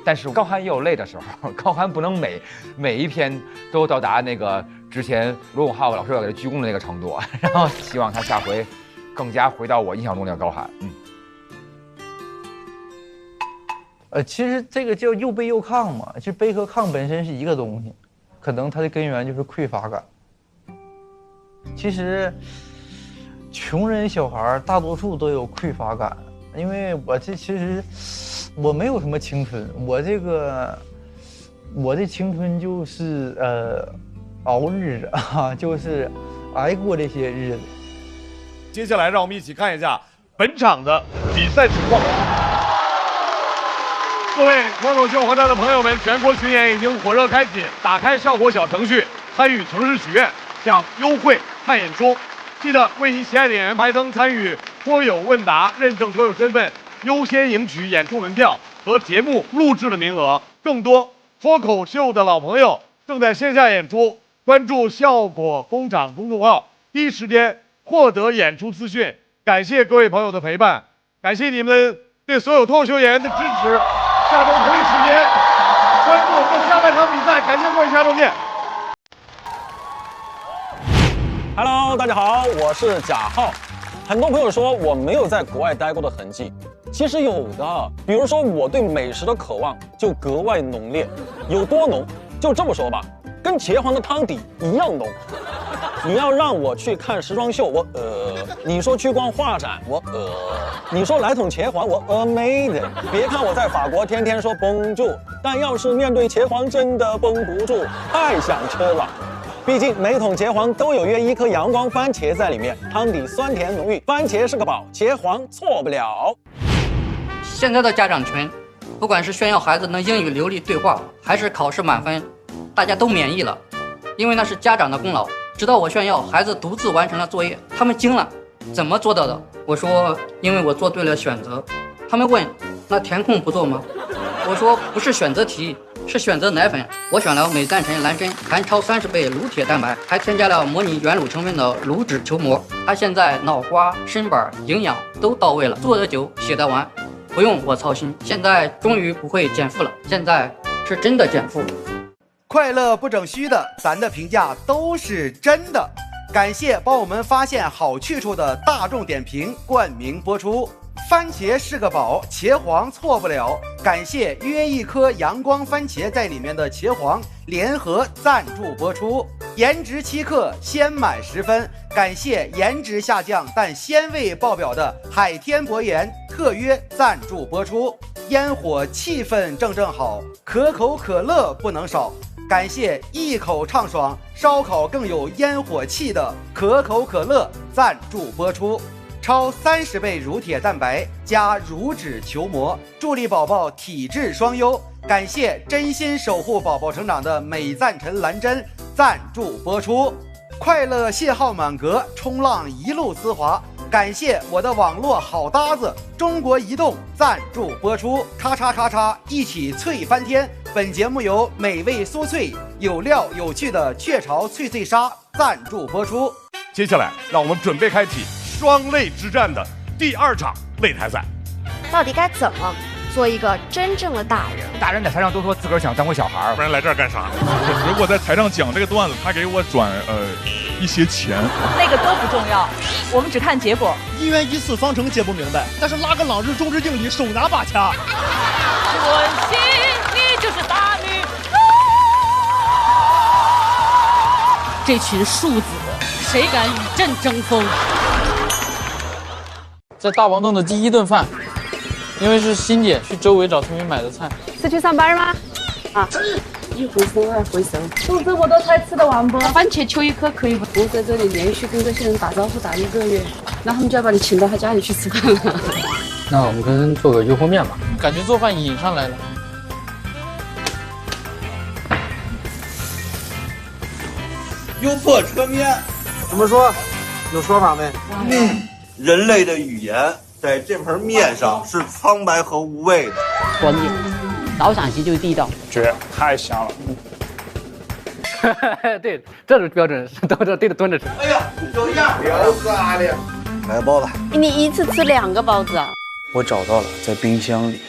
但是高寒也有累的时候，高寒不能每一篇都到达那个之前罗永浩老师要给他鞠躬的那个程度。然后希望他下回更加回到我印象中的高寒。其实这个叫又卑又亢嘛，其实卑和亢本身是一个东西，可能它的根源就是匮乏感。其实穷人小孩大多数都有匮乏感，因为我其实我没有什么青春，我的青春就是熬日子啊，就是挨过这些日子。接下来让我们一起看一下本场的比赛情况。各位脱口秀核弹的朋友们，全国巡演已经火热开启，打开效果小程序，参与城市许愿，享优惠看演出。记得为你喜爱的演员排灯，参与脱友问答，认证脱友身份，优先赢取演出门票和节目录制的名额。更多脱口秀的老朋友正在线下演出，关注效果工厂公众号，第一时间获得演出资讯。感谢各位朋友的陪伴，感谢你们对所有脱口秀演员的支持。下周同一时间关注我们下半场比赛，感谢各位，下周见。Hello， 大家好，我是贾浩。很多朋友说我没有在国外待过的痕迹，其实有的。比如说我对美食的渴望就格外浓烈，有多浓？就这么说吧，跟茄皇的汤底一样浓。你要让我去看时装秀，我你说去逛画展，我你说来桶茄皇，我没的。别看我在法国天天说绷住，但要是面对茄皇，真的绷不住，太想吃了。毕竟每桶茄皇都有约1颗阳光番茄在里面，汤底酸甜浓郁，番茄是个宝，茄皇错不了。现在的家长群，不管是炫耀孩子能英语流利对话，还是考试满分，大家都免疫了，因为那是家长的功劳。直到我炫耀孩子独自完成了作业，他们惊了，怎么做到的？我说因为我做对了选择。他们问那填空不做吗？我说不是选择题，是选择奶粉。我选了美赞臣蓝针，含超30倍乳铁蛋白，还添加了模拟原乳成分的乳脂球膜。它现在脑瓜、身板、营养都到位了，做得久，写得完，不用我操心。现在终于不会减负了，现在是真的减负。快乐不整虚的，咱的评价都是真的。感谢帮我们发现好去处的大众点评冠名播出。番茄是个宝，茄皇错不了。感谢约1颗阳光番茄在里面的茄皇联合赞助播出。颜值7克，鲜满10分。感谢颜值下降但鲜味爆表的海天博颜特约赞助播出。烟火气氛正好，可口可乐不能少。感谢一口畅爽，烧烤更有烟火气的可口可乐赞助播出。超30倍乳铁蛋白加乳脂球膜，助力宝宝体质双优。感谢真心守护宝宝成长的美赞臣蓝针赞助播出。快乐信号满格，冲浪一路丝滑。感谢我的网络好搭子中国移动赞助播出。咔嚓咔嚓，一起脆翻天！本节目由美味酥脆、有料有趣的雀巢脆脆鲨赞助播出。接下来，让我们准备开启双擂之战的第2场擂台赛。到底该怎么做一个真正的大人？大人在台上都说自个儿想当回小孩儿，不然来这儿干啥？如果在台上讲这个段子，他给我转一些钱，那个都不重要，我们只看结果。1元1次方程解不明白，但是拉个朗日中之定理手拿把掐。我心你就是大女。这群庶子，谁敢与朕争锋？在大王洞的第1顿饭，因为是欣姐去周围找村民买的菜。是去上班吗？啊，一回生二回熟，肚子我都才吃得完不？番茄秋1颗可以不？我在这里连续跟这些人打招呼打1个月，那他们就要把你请到他家里去吃饭了。那我们跟人做个油泼面吧，感觉做饭瘾上来了。油泼车面，怎么说？有说法没？人类的语言在这盆面上是苍白和无味的。关键，老陕西就地道，绝，太香了。对，这是标准，都对着蹲着吃。哎呀，有样，聊啥的？来个包子。你一次吃2个包子啊？我找到了，在冰箱里。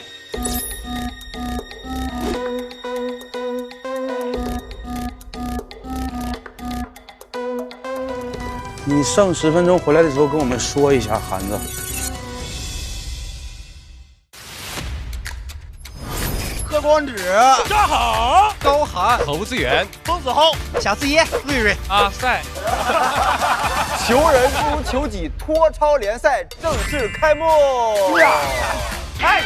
你剩10分钟回来的时候跟我们说一下，韩子。贺光洱，扎好，高寒，侯子远，疯子豪，小四爷，瑞瑞，阿赛。求人不如求己，脱超联赛正式开幕。哎，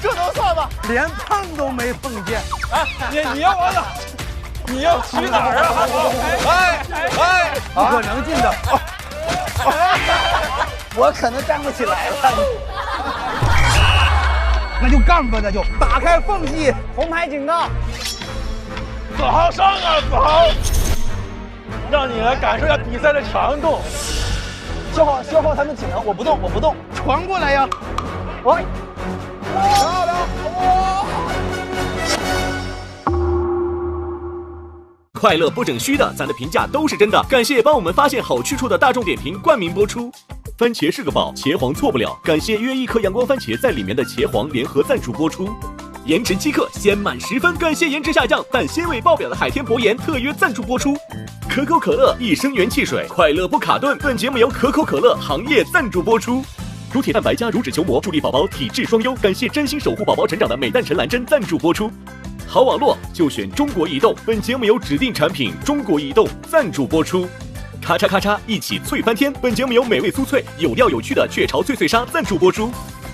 这能算吗？连碰都没碰见。哎，你要完了。你要去哪儿啊？不可能进的。我可能站不起来了。那就干吧，那就打开缝隙，红牌警告。子豪上啊，子豪！让你来感受一下比赛的强度。消耗他们体能，我不动，传过来呀！我。漂亮！快乐不整虚的，咱的评价都是真的。感谢帮我们发现好去处的大众点评冠名播出。番茄是个宝，茄皇错不了。感谢约1颗阳光番茄在里面的茄皇联合赞助播出。颜值饥渴，鲜满10分。感谢颜值下降但纤维爆表的海天博颜特约赞助播出。可口可乐一升元汽水，快乐不卡顿。本节目由可口可乐行业赞助播出。乳铁蛋白加乳脂球膜，助力宝宝体质双优。感谢真心守护宝宝成长的美蛋陈兰珍赞助播出。好网络就选中国移动，本节目由指定产品中国移动赞助播出。咔嚓咔嚓，一起脆翻天，本节目由美味酥脆、有料有趣的雀巢脆脆鲨赞助播出。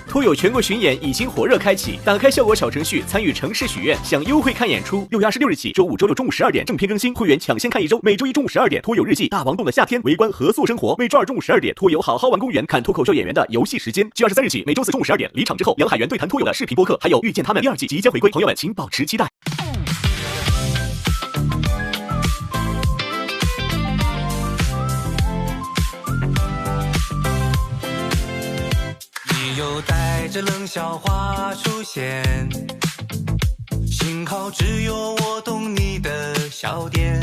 托友全国巡演已经火热开启，打开效果小程序参与城市许愿，享优惠看演出。6月26日起，周5、周6中午12点正片更新，会员抢先看1周。每周1中午12点，托友日记大王洞的夏天围观合宿生活。每周2中午12点，托友好好玩公园看脱口秀演员的游戏时间。7月23日起，每周4中午12点，离场之后，梁海源对谈托友的视频播客，还有遇见他们第2季即将回归，朋友们请保持期待。你又带着冷笑话出现，幸好只有我懂你的笑点，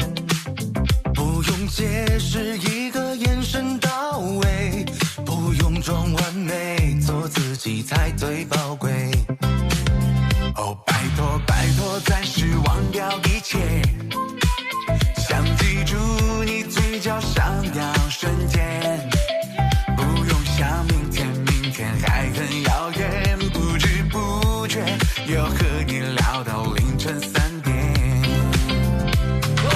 不用解释，一个眼神到位，不用装完美，做自己才最宝贵。哦，拜托拜托，暂时忘掉一切，想记住你嘴角上扬瞬间，不用想明天，明天还很遥远，不知不觉又和你聊到凌晨3点。哦，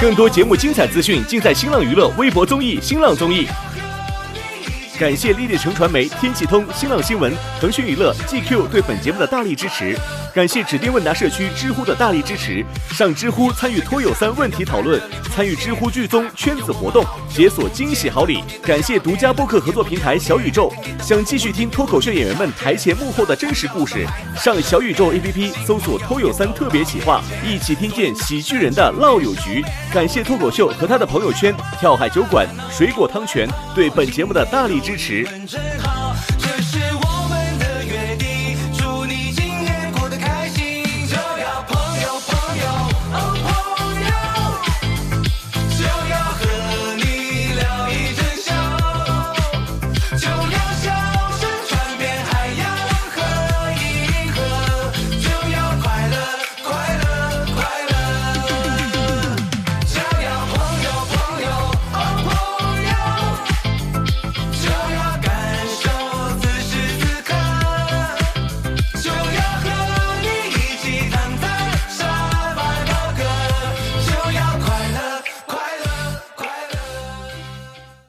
更多节目精彩资讯尽在新浪娱乐微博综艺、新浪综艺。感谢立成传媒、天气通、新浪新闻、腾讯娱乐、GQ 对本节目的大力支持。感谢指定问答社区知乎的大力支持。上知乎参与脱友3问题讨论，参与知乎剧综圈子活动，解锁惊喜好礼。感谢独家播客合作平台小宇宙。想继续听脱口秀演员们台前幕后的真实故事，上小宇宙 APP 搜索脱友3特别企划，一起听见喜剧人的唠友局。感谢脱口秀和他的朋友圈跳海酒馆、水果汤泉对本节目的大力支持。